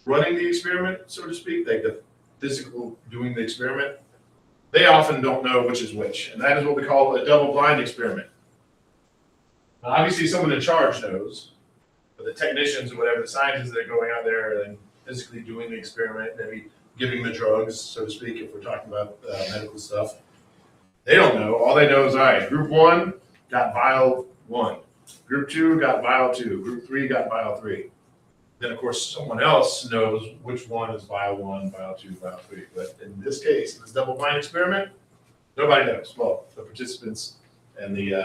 Speaker 1: running the experiment, so to speak, like the physical doing the experiment, they often don't know which is which. And that is what we call a double-blind experiment. Now, obviously, someone in charge knows, but the technicians or whatever, the scientists that are going out there and physically doing the experiment, maybe giving the drugs, so to speak, if we're talking about medical stuff, they don't know. All they know is, all right, group 1 got vial 1. Group 2 got vial 2. Group 3 got vial 3. Then, of course, someone else knows which one is vial 1, vial 2, vial 3. But in this case, this double-blind experiment, nobody knows. Well, the participants and the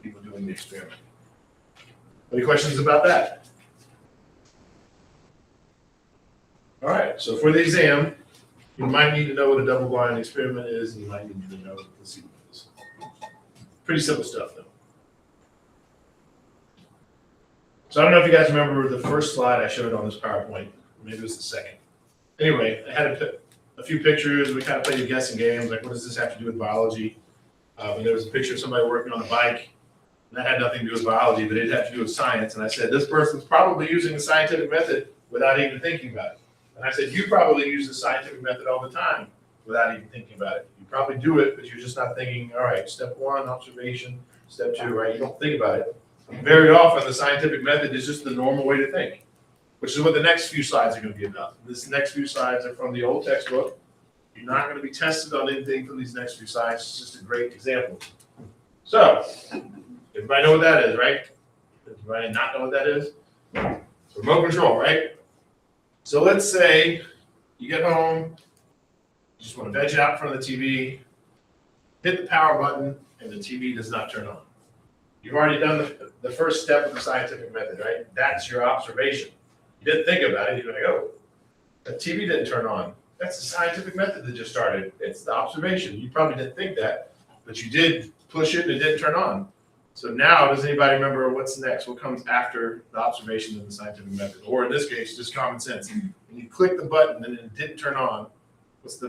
Speaker 1: people doing the experiment. Any questions about that? All right, so for the exam, you might need to know what a double-blind experiment is, and you might need to know what the placebo is. Pretty simple stuff, though. So I don't know if you guys remember the first slide I showed on this PowerPoint. Maybe it was the second. Anyway, I had a few pictures. We kind of played guessing games, like what does this have to do with biology? And there was a picture of somebody working on a bike. And that had nothing to do with biology, but it had to do with science. And I said, this person's probably using the scientific method without even thinking about it. And I said, you probably use the scientific method all the time without even thinking about it. You probably do it, but you're just not thinking, all right, step 1, observation, step 2, right? You don't think about it. Very often, the scientific method is just the normal way to think, which is what the next few slides are going to be about. This next few slides are from the old textbook. You're not going to be tested on anything from these next few slides. It's just a great example. So, everybody know what that is, right? Everybody not know what that is? So remote control, right? So let's say you get home, you just want to veg out in front of the TV, hit the power button, and the TV does not turn on. You've already done the first step of the scientific method, right? That's your observation. You didn't think about it. You're like, oh, the TV didn't turn on. That's the scientific method that just started. It's the observation. You probably didn't think that, but you did push it and it didn't turn on. So now, does anybody remember what's next? What comes after the observation and the scientific method? Or in this case, just common sense. When you click the button and it didn't turn on, what's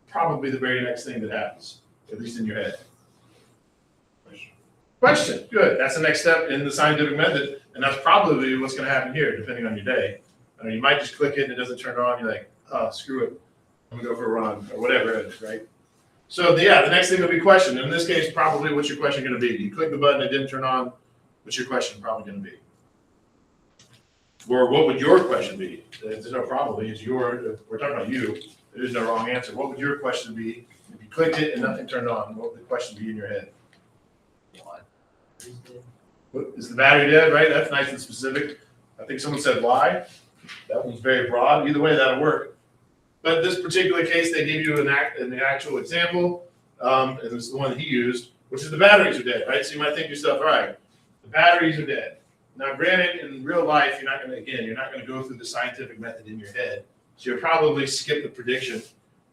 Speaker 1: probably the very next thing that happens, at least in your head? Question. Good. That's the next step in the scientific method, and that's probably what's going to happen here, depending on your day. You might just click it and it doesn't turn on. You're like, oh, screw it. I'm going to go for a run or whatever it is, right? So, yeah, the next thing will be question. In this case, probably what's your question going to be? You click the button, it didn't turn on. What's your question probably going to be? Or what would your question be? There's no probably. It's we're talking about you. There's no wrong answer. What would your question be? If you clicked it and nothing turned on, what would the question be in your head? Is the battery dead, right? That's nice and specific. I think someone said why. That one's very broad. Either way, that'll work. But in this particular case, they give you an actual example, and this is the one he used, which is the batteries are dead, right? So you might think to yourself, all right, the batteries are dead. Now, granted, in real life, you're not going to go through the scientific method in your head. So you'll probably skip the prediction,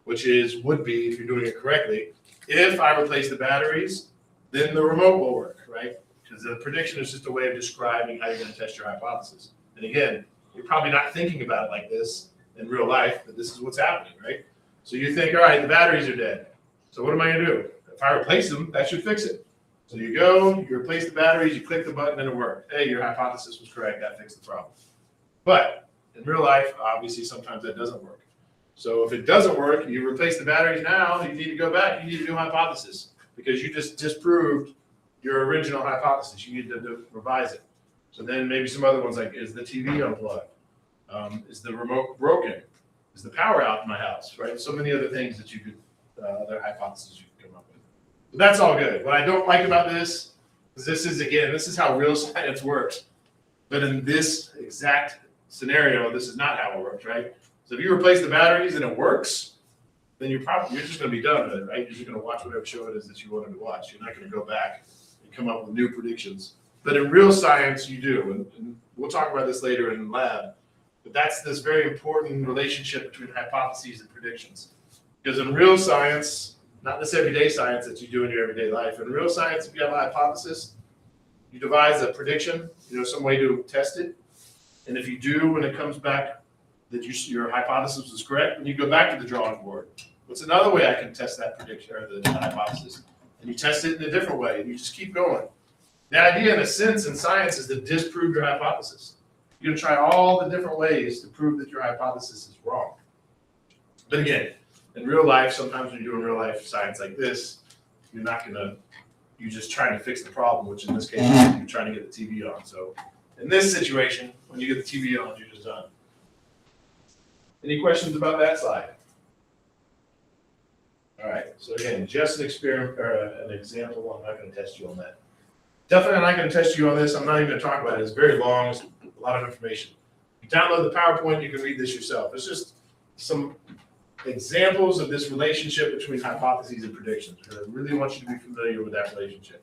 Speaker 1: which would be, if you're doing it correctly, if I replace the batteries, then the remote will work, right? Because the prediction is just a way of describing how you're going to test your hypothesis. And again, you're probably not thinking about it like this in real life, but this is what's happening, right? So you think, all right, the batteries are dead. So what am I going to do? If I replace them, that should fix it. So you go, you replace the batteries, you click the button, and it worked. Hey, your hypothesis was correct. That fixed the problem. But in real life, obviously, sometimes that doesn't work. So if it doesn't work, you replace the batteries now, you need to go back. You need a new hypothesis because you just disproved your original hypothesis. You need to revise it. So then maybe some other ones like, is the TV unplugged? Is the remote broken? Is the power out in my house, right? So many other things that you could, other hypotheses you could come up with. But that's all good. What I don't like about this is this is how real science works. But in this exact scenario, this is not how it works, right? So if you replace the batteries and it works, then you're just going to be done with it, right? You're just going to watch whatever show it is that you wanted to watch. You're not going to go back and come up with new predictions. But in real science, you do. And we'll talk about this later in the lab. But that's this very important relationship between hypotheses and predictions. Because in real science, not this everyday science that you do in your everyday life, in real science, if you have a hypothesis, you devise a prediction, some way to test it. And if you do, when it comes back that your hypothesis was correct, then you go back to the drawing board. What's another way I can test that prediction or the hypothesis? And you test it in a different way, and you just keep going. The idea, in a sense, in science is to disprove your hypothesis. You're going to try all the different ways to prove that your hypothesis is wrong. But again, in real life, sometimes when you're doing real life science like this, you're just trying to fix the problem, which in this case, you're trying to get the TV on. So in this situation, when you get the TV on, you're just done. Any questions about that slide? All right, so again, just an experiment or an example. I'm not going to test you on that. Definitely not going to test you on this. I'm not even going to talk about it. It's very long. It's a lot of information. Download the PowerPoint, you can read this yourself. It's just some examples of this relationship between hypotheses and predictions, because I really want you to be familiar with that relationship.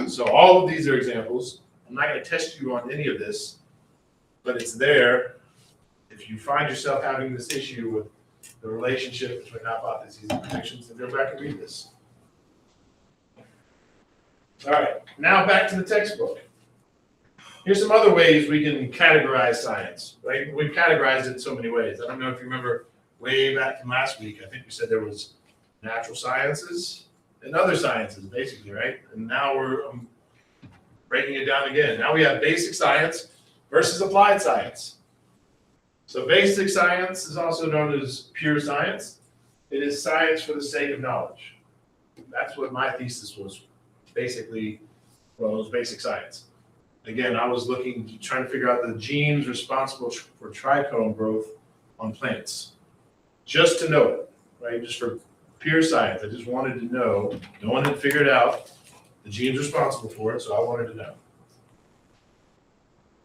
Speaker 1: So all of these are examples. I'm not going to test you on any of this, but it's there. If you find yourself having this issue with the relationship between hypotheses and predictions, then go back and read this. All right, now back to the textbook. Here's some other ways we can categorize science, right? We've categorized it in so many ways. I don't know if you remember way back from last week, I think we said there was natural sciences and other sciences, basically, right? And now we're breaking it down again. Now we have basic science versus applied science. So basic science is also known as pure science. It is science for the sake of knowledge. That's what my thesis was, basically, well, it was basic science. Again, I was trying to figure out the genes responsible for trichome growth on plants. Just to know it, right? Just for pure science. I just wanted to know. No one had figured out the genes responsible for it, so I wanted to know.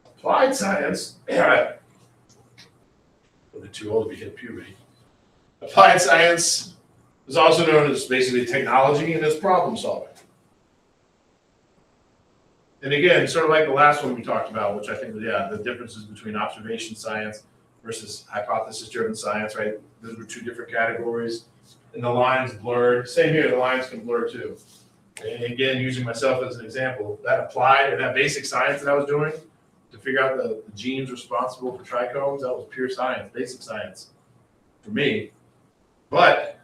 Speaker 1: Applied science, a bit too old to be hit puberty. Applied science is also known as basically technology and it's problem solving. And again, sort of like the last one we talked about, which I think, the differences between observation science versus hypothesis-driven science, right? Those were two different categories. And the lines blurred. Same here, the lines can blur too. And again, using myself as an example, that applied, or that basic science that I was doing to figure out the genes responsible for trichomes, that was pure science, basic science for me. But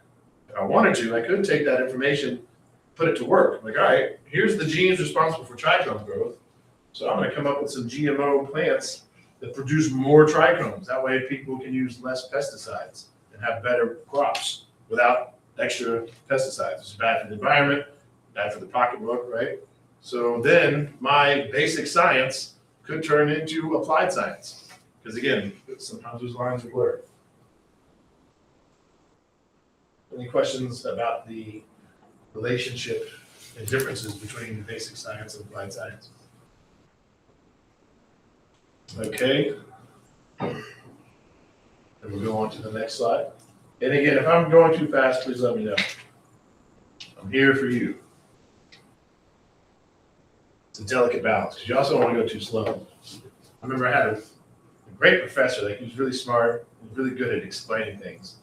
Speaker 1: if I wanted to, I could take that information, put it to work. Like, all right, here's the genes responsible for trichome growth. So I'm going to come up with some GMO plants that produce more trichomes. That way people can use less pesticides and have better crops without extra pesticides. It's bad for the environment, bad for the pocketbook, right? So then my basic science could turn into applied science. Because again, sometimes those lines are blurred. Any questions about the relationship and differences between basic science and applied science? Okay. And we'll go on to the next slide. And again, if I'm going too fast, please let me know. I'm here for you. It's a delicate balance, because you also don't want to go too slow. I remember I had a great professor, like he was really smart, really good at explaining things.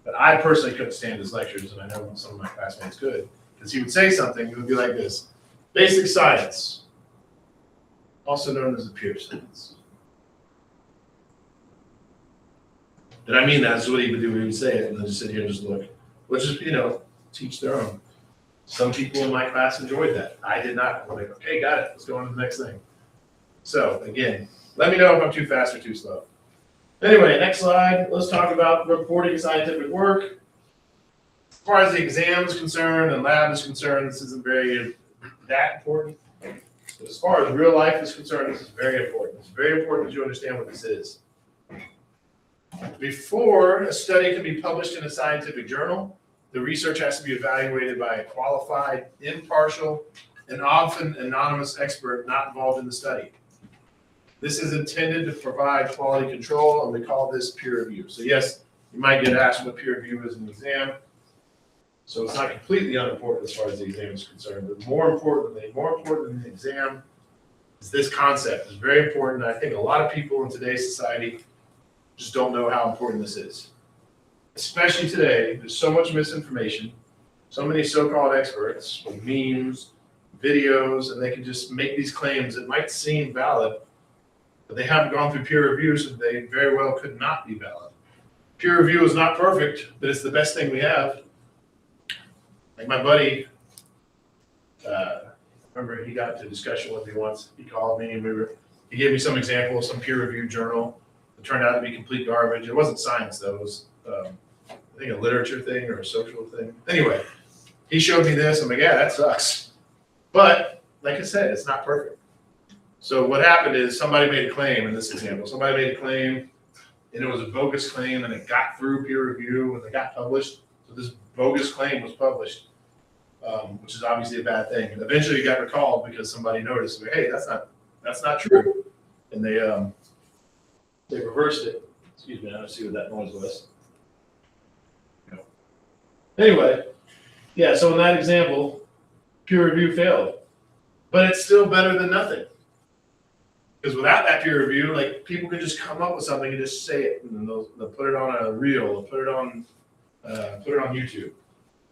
Speaker 1: But I personally couldn't stand his lectures, and I know some of my classmates could, because he would say something, it would be like this: basic science, also known as the pure science. Did I mean that? That's what he would do. He would say it, and then just sit here and just look. Which is, teach their own. Some people in my class enjoyed that. I did not. I'm like, okay, got it. Let's go on to the next thing. So again, let me know if I'm too fast or too slow. Anyway, next slide. Let's talk about reporting scientific work. As far as the exam is concerned and lab is concerned, this isn't that important. But as far as real life is concerned, this is very important. It's very important that you understand what this is. Before a study can be published in a scientific journal, the research has to be evaluated by a qualified, impartial, and often anonymous expert not involved in the study. This is intended to provide quality control, and we call this peer review. So yes, you might get asked what peer review is in the exam. So it's not completely unimportant as far as the exam is concerned, but more important than the exam is this concept. It's very important. I think a lot of people in today's society just don't know how important this is. Especially today, there's so much misinformation, so many so-called experts with memes, videos, and they can just make these claims that might seem valid, but they haven't gone through peer review, so they very well could not be valid. Peer review is not perfect, but it's the best thing we have. Like my buddy, remember he got into a discussion with me once. He called me and he gave me some example of some peer-reviewed journal. It turned out to be complete garbage. It wasn't science though. It was, I think, a literature thing or a social thing. Anyway, he showed me this. I'm like, yeah, that sucks. But like I said, it's not perfect. So what happened is somebody made a claim in this example. Somebody made a claim, and it was a bogus claim, and it got through peer review, and it got published. So this bogus claim was published, which is obviously a bad thing. And eventually it got recalled because somebody noticed, hey, that's not true. And they they reversed it. Excuse me, I don't see what that noise was. No. Anyway, yeah, so in that example, peer review failed. But it's still better than nothing. Because without that peer review, like people can just come up with something and just say it, and they'll put it on a reel, they'll put it on YouTube.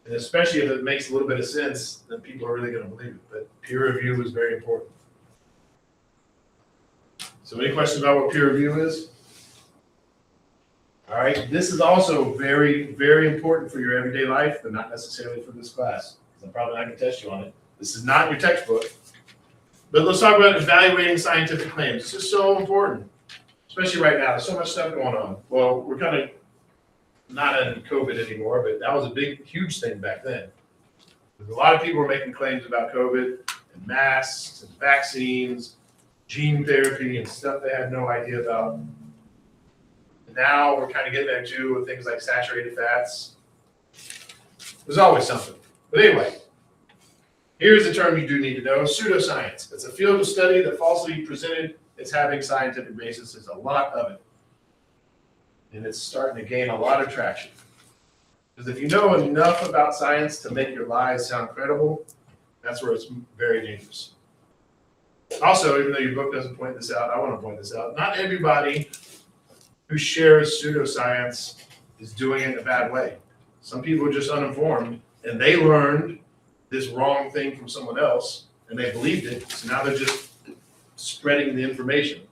Speaker 1: And especially if it makes a little bit of sense, then people are really going to believe it. But peer review is very important. So any questions about what peer review is? All right, this is also very, very important for your everyday life, but not necessarily for this class. I'm probably not going to test you on it. This is not your textbook. But let's talk about evaluating scientific claims. This is so important, especially right now. There's so much stuff going on. Well, we're kind of not in COVID anymore, but that was a big, huge thing back then. A lot of people were making claims about COVID and masks and vaccines, gene therapy and stuff they had no idea about. And now we're kind of getting there too with things like saturated fats. There's always something. But anyway, here's a term you do need to know: pseudoscience. It's a field of study that falsely presented as having scientific basis. There's a lot of it. And it's starting to gain a lot of traction. Because if you know enough about science to make your lies sound credible, that's where it's very dangerous. Also, even though your book doesn't point this out, I want to point this out. Not everybody who shares pseudoscience is doing it in a bad way. Some people are just uninformed, and they learned this wrong thing from someone else, and they believed it, so now they're just spreading the information.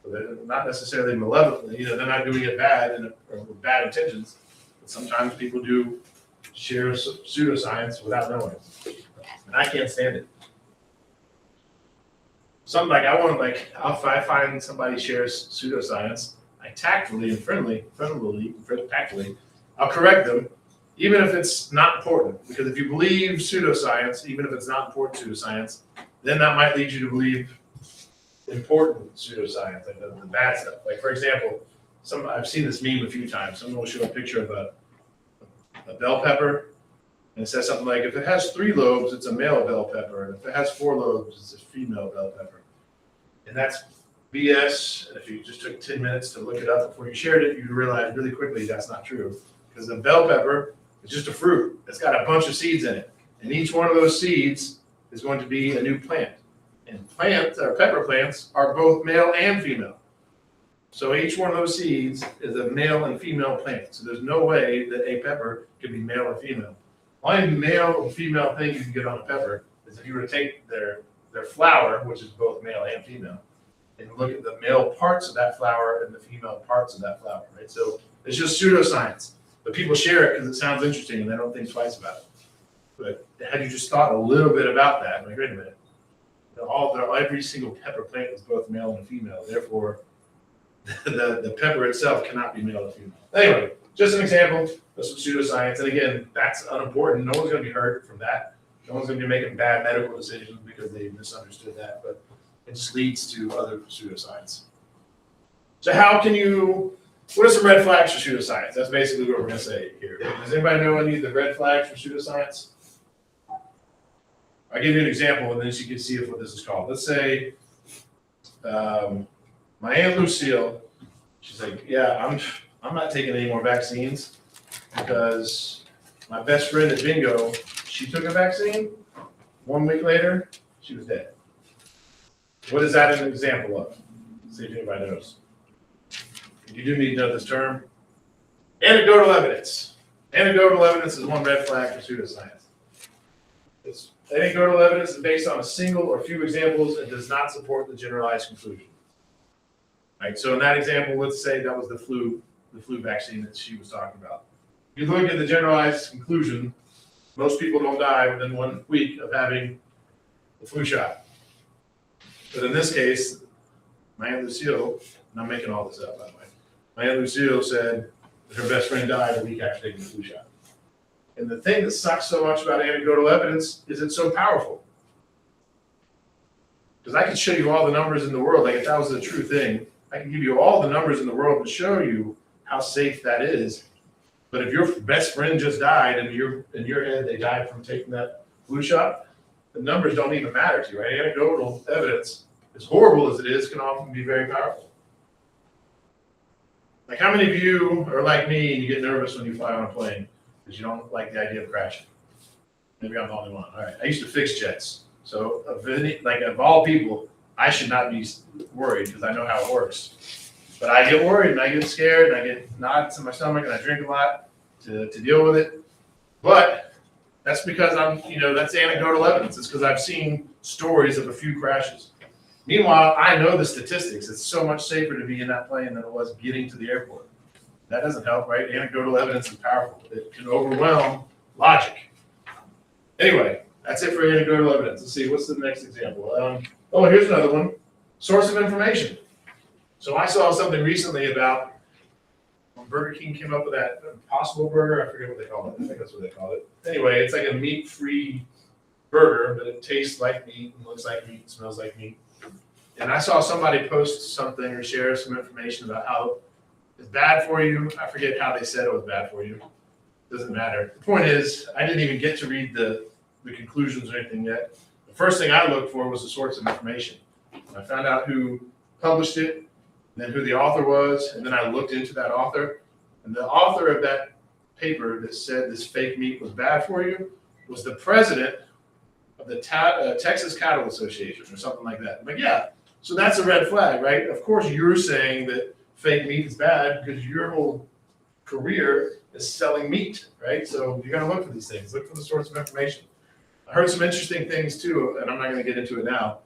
Speaker 1: So they're not necessarily malevolently, they're not doing it bad or with bad intentions, but sometimes people do share pseudoscience without knowing. And I can't stand it. Something like if I find somebody shares pseudoscience, I tactfully and tactfully, I'll correct them, even if it's not important. Because if you believe pseudoscience, even if it's not important pseudoscience, then that might lead you to believe important pseudoscience, like the bad stuff. Like, for example, I've seen this meme a few times. Someone will show a picture of a bell pepper, and it says something like, if it has 3 lobes, it's a male bell pepper, and if it has 4 lobes, it's a female bell pepper. And that's BS. And if you just took 10 minutes to look it up before you shared it, you'd realize really quickly that's not true. Because the bell pepper is just a fruit. It's got a bunch of seeds in it. And each one of those seeds is going to be a new plant. And pepper plants are both male and female. So each one of those seeds is a male and female plant. So there's no way that a pepper can be male or female. Only male or female thing you can get on a pepper is if you were to take their flower, which is both male and female, and look at the male parts of that flower and the female parts of that flower, right? So it's just pseudoscience. But people share it because it sounds interesting and they don't think twice about it. But had you just thought a little bit about that, like, wait a minute, every single pepper plant is both male and female. Therefore, the pepper itself cannot be male or female. Anyway, just an example of some pseudoscience. And again, that's unimportant. No one's going to be hurt from that. No one's going to be making bad medical decisions because they misunderstood that. But it just leads to other pseudoscience. So what are some red flags for pseudoscience? That's basically what we're going to say here. Does anybody know any of the red flags for pseudoscience? I'll give you an example, and then you can see what this is called. Let's say my Aunt Lucille, she's like, yeah, I'm not taking any more vaccines because my best friend at bingo, she took a vaccine. 1 week later, she was dead. What is that an example of? See if anybody knows. You do need to know this term. Anecdotal evidence. Anecdotal evidence is one red flag for pseudoscience. Anecdotal evidence is based on a single or few examples and does not support the generalized conclusion. Right. So in that example, let's say that was the flu vaccine that she was talking about. If you look at the generalized conclusion, most people don't die within 1 week of having the flu shot. But in this case, my Aunt Lucille, and I'm making all this up, by the way, my Aunt Lucille said that her best friend died a week after taking the flu shot. And the thing that sucks so much about anecdotal evidence is it's so powerful. Because I can show you all the numbers in the world, like if that was a true thing, I can give you all the numbers in the world to show you how safe that is. But if your best friend just died and in your head they died from taking that flu shot, the numbers don't even matter to you, right? Anecdotal evidence, as horrible as it is, can often be very powerful. Like, how many of you are like me and you get nervous when you fly on a plane because you don't like the idea of crashing? Maybe I'm the only one. All right. I used to fix jets. So, of all people, I should not be worried because I know how it works. But I get worried and I get scared and I get knots in my stomach and I drink a lot to deal with it. But that's because that's anecdotal evidence. It's because I've seen stories of a few crashes. Meanwhile, I know the statistics. It's so much safer to be in that plane than it was getting to the airport. That doesn't help, right? Anecdotal evidence is powerful. It can overwhelm logic. Anyway, that's it for anecdotal evidence. Let's see, what's the next example? Here's another one. Source of information. So I saw something recently about when Burger King came up with that Impossible Burger. I forget what they call it. I think that's what they call it. Anyway, it's like a meat-free burger, but it tastes like meat and looks like meat and smells like meat. And I saw somebody post something or share some information about how it's bad for you. I forget how they said it was bad for you. Doesn't matter. The point is, I didn't even get to read the conclusions or anything yet. The first thing I looked for was the source of information. I found out who published it, then who the author was, and then I looked into that author. And the author of that paper that said this fake meat was bad for you was the president of the Texas Cattle Association or something like that. But yeah, so that's a red flag, right? Of course, you're saying that fake meat is bad because your whole career is selling meat, right? So you're going to look for these things. Look for the source of information. I heard some interesting things too, and I'm not going to get into it now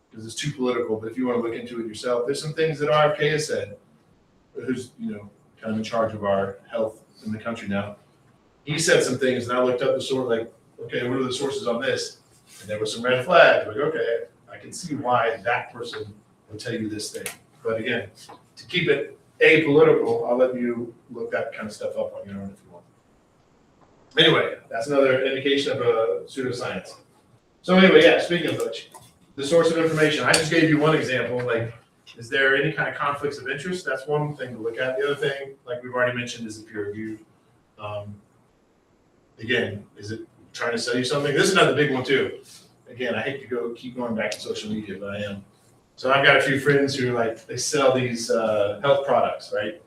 Speaker 1: because it's too political, but if you want to look into it yourself, there's some things that RFK has said, who's, kind of in charge of our health in the country now. He said some things, and I looked up the source, like, okay, what are the sources on this? And there were some red flags, like, okay, I can see why that person would tell you this thing. But again, to keep it apolitical, I'll let you look that kind of stuff up on your own if you want. Anyway, that's another indication of a pseudoscience. So anyway, yeah, speaking of which, the source of information, I just gave you one example, like, is there any kind of conflicts of interest? That's one thing to look at. The other thing, like we've already mentioned, is the peer review. Again, is it trying to sell you something? This is another big one too. Again, I hate to keep going back to social media, but I am. So I've got a few friends who they sell these health products, right?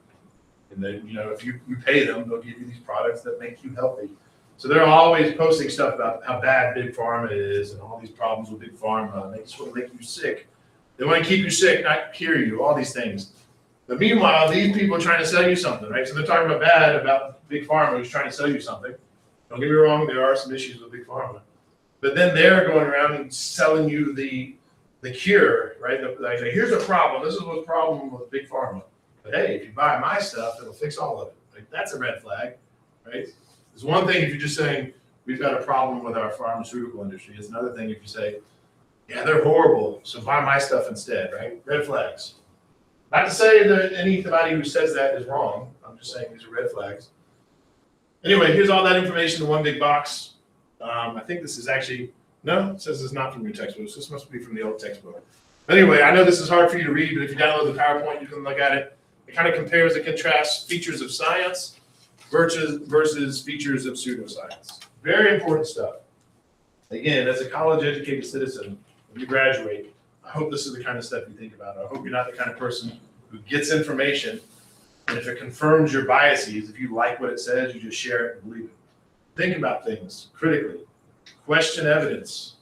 Speaker 1: And then, if you pay them, they'll give you these products that make you healthy. So they're always posting stuff about how bad Big Pharma is and all these problems with Big Pharma. They just want to make you sick. They want to keep you sick, not cure you, all these things. But meanwhile, these people are trying to sell you something, right? So they're talking about Big Pharma who's trying to sell you something. Don't get me wrong, there are some issues with Big Pharma. But then they're going around and selling you the cure, right? Like, here's a problem. This is what's the problem with Big Pharma. But hey, if you buy my stuff, it'll fix all of it. Like, that's a red flag, right? There's one thing if you're just saying, we've got a problem with our pharmaceutical industry. It's another thing if you say, yeah, they're horrible, so buy my stuff instead, right? Red flags. Not to say that anybody who says that is wrong. I'm just saying these are red flags. Anyway, here's all that information in one big box. I think this is actually, no, it says it's not from your textbooks. This must be from the old textbook. Anyway, I know this is hard for you to read, but if you download the PowerPoint, you can look at it. It kind of compares and contrasts features of science versus features of pseudoscience. Very important stuff. Again, as a college-educated citizen, when you graduate, I hope this is the kind of stuff you think about. I hope you're not the kind of person who gets information, and if it confirms your biases, if you like what it says, you just share it and believe it. Think about things critically. Question evidence.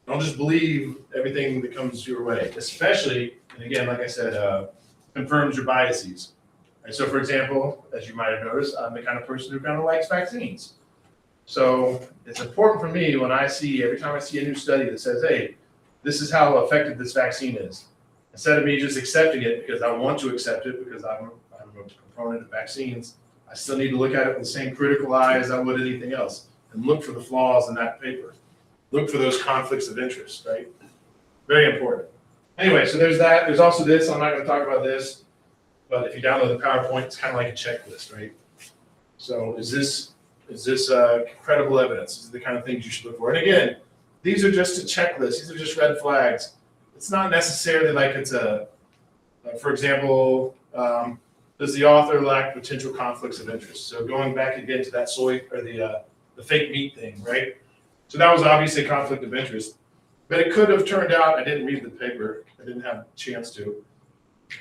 Speaker 1: Don't just believe everything that comes your way, especially, and again, like I said, confirms your biases. And so, for example, as you might have noticed, I'm the kind of person who kind of likes vaccines. So it's important for me when every time I see a new study that says, hey, this is how effective this vaccine is. Instead of me just accepting it because I want to accept it because I'm a proponent of vaccines, I still need to look at it with the same critical eye as I would anything else and look for the flaws in that paper. Look for those conflicts of interest, right? Very important. Anyway, so there's that. There's also this. I'm not going to talk about this, but if you download the PowerPoint, it's kind of like a checklist, right? So is this credible evidence? These are the kind of things you should look for. And again, these are just a checklist. These are just red flags. It's not necessarily like it's for example, does the author lack potential conflicts of interest? So going back again to that soy or the fake meat thing, right? So that was obviously a conflict of interest, but it could have turned out, I didn't read the paper, I didn't have a chance to,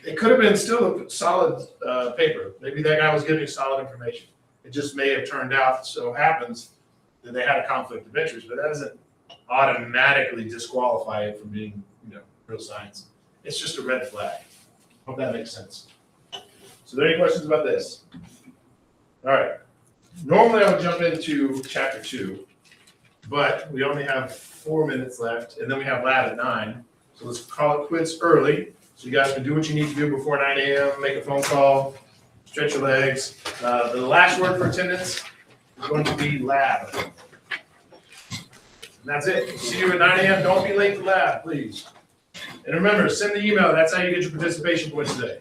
Speaker 1: it could have been still a solid paper. Maybe that guy was giving solid information. It just may have turned out so happens that they had a conflict of interest, but that doesn't automatically disqualify it from being, real science. It's just a red flag. Hope that makes sense. So, are there any questions about this? All right. Normally, I would jump into chapter 2, but we only have 4 minutes left, and then we have lab at 9. So let's call it quits early. So you guys can do what you need to do before 9 a.m., make a phone call, stretch your legs. The last word for attendance is going to be lab. And that's it. See you at 9 a.m. Don't be late to lab, please. And remember, send the email. That's how you get your participation points today.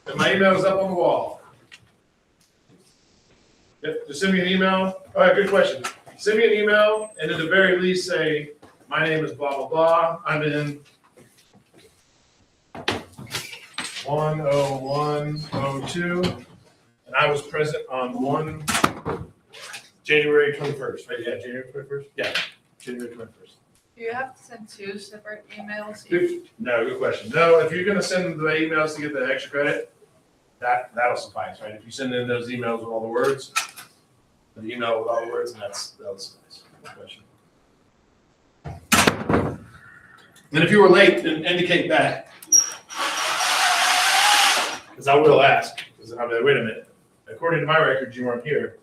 Speaker 1: And my email is up on the wall. Yep, just send me an email. All right, good question. Send me an email, and at the very least say, my name is blah, blah, blah. I'm in 10102, and I was present on January 21st, right? Yeah, January 21st? Yeah, January 21st.
Speaker 5: Do you have to send 2 separate emails?
Speaker 1: No, good question. No, if you're gonna send the emails to get the extra credit, that'll suffice, right? If you send in those emails with all the words, the email with all the words, and that'll suffice. Good question. And if you were late, then indicate that. Because I will ask, because I'll be like, wait a minute, according to my records, you weren't here.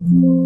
Speaker 6: Mm-hmm.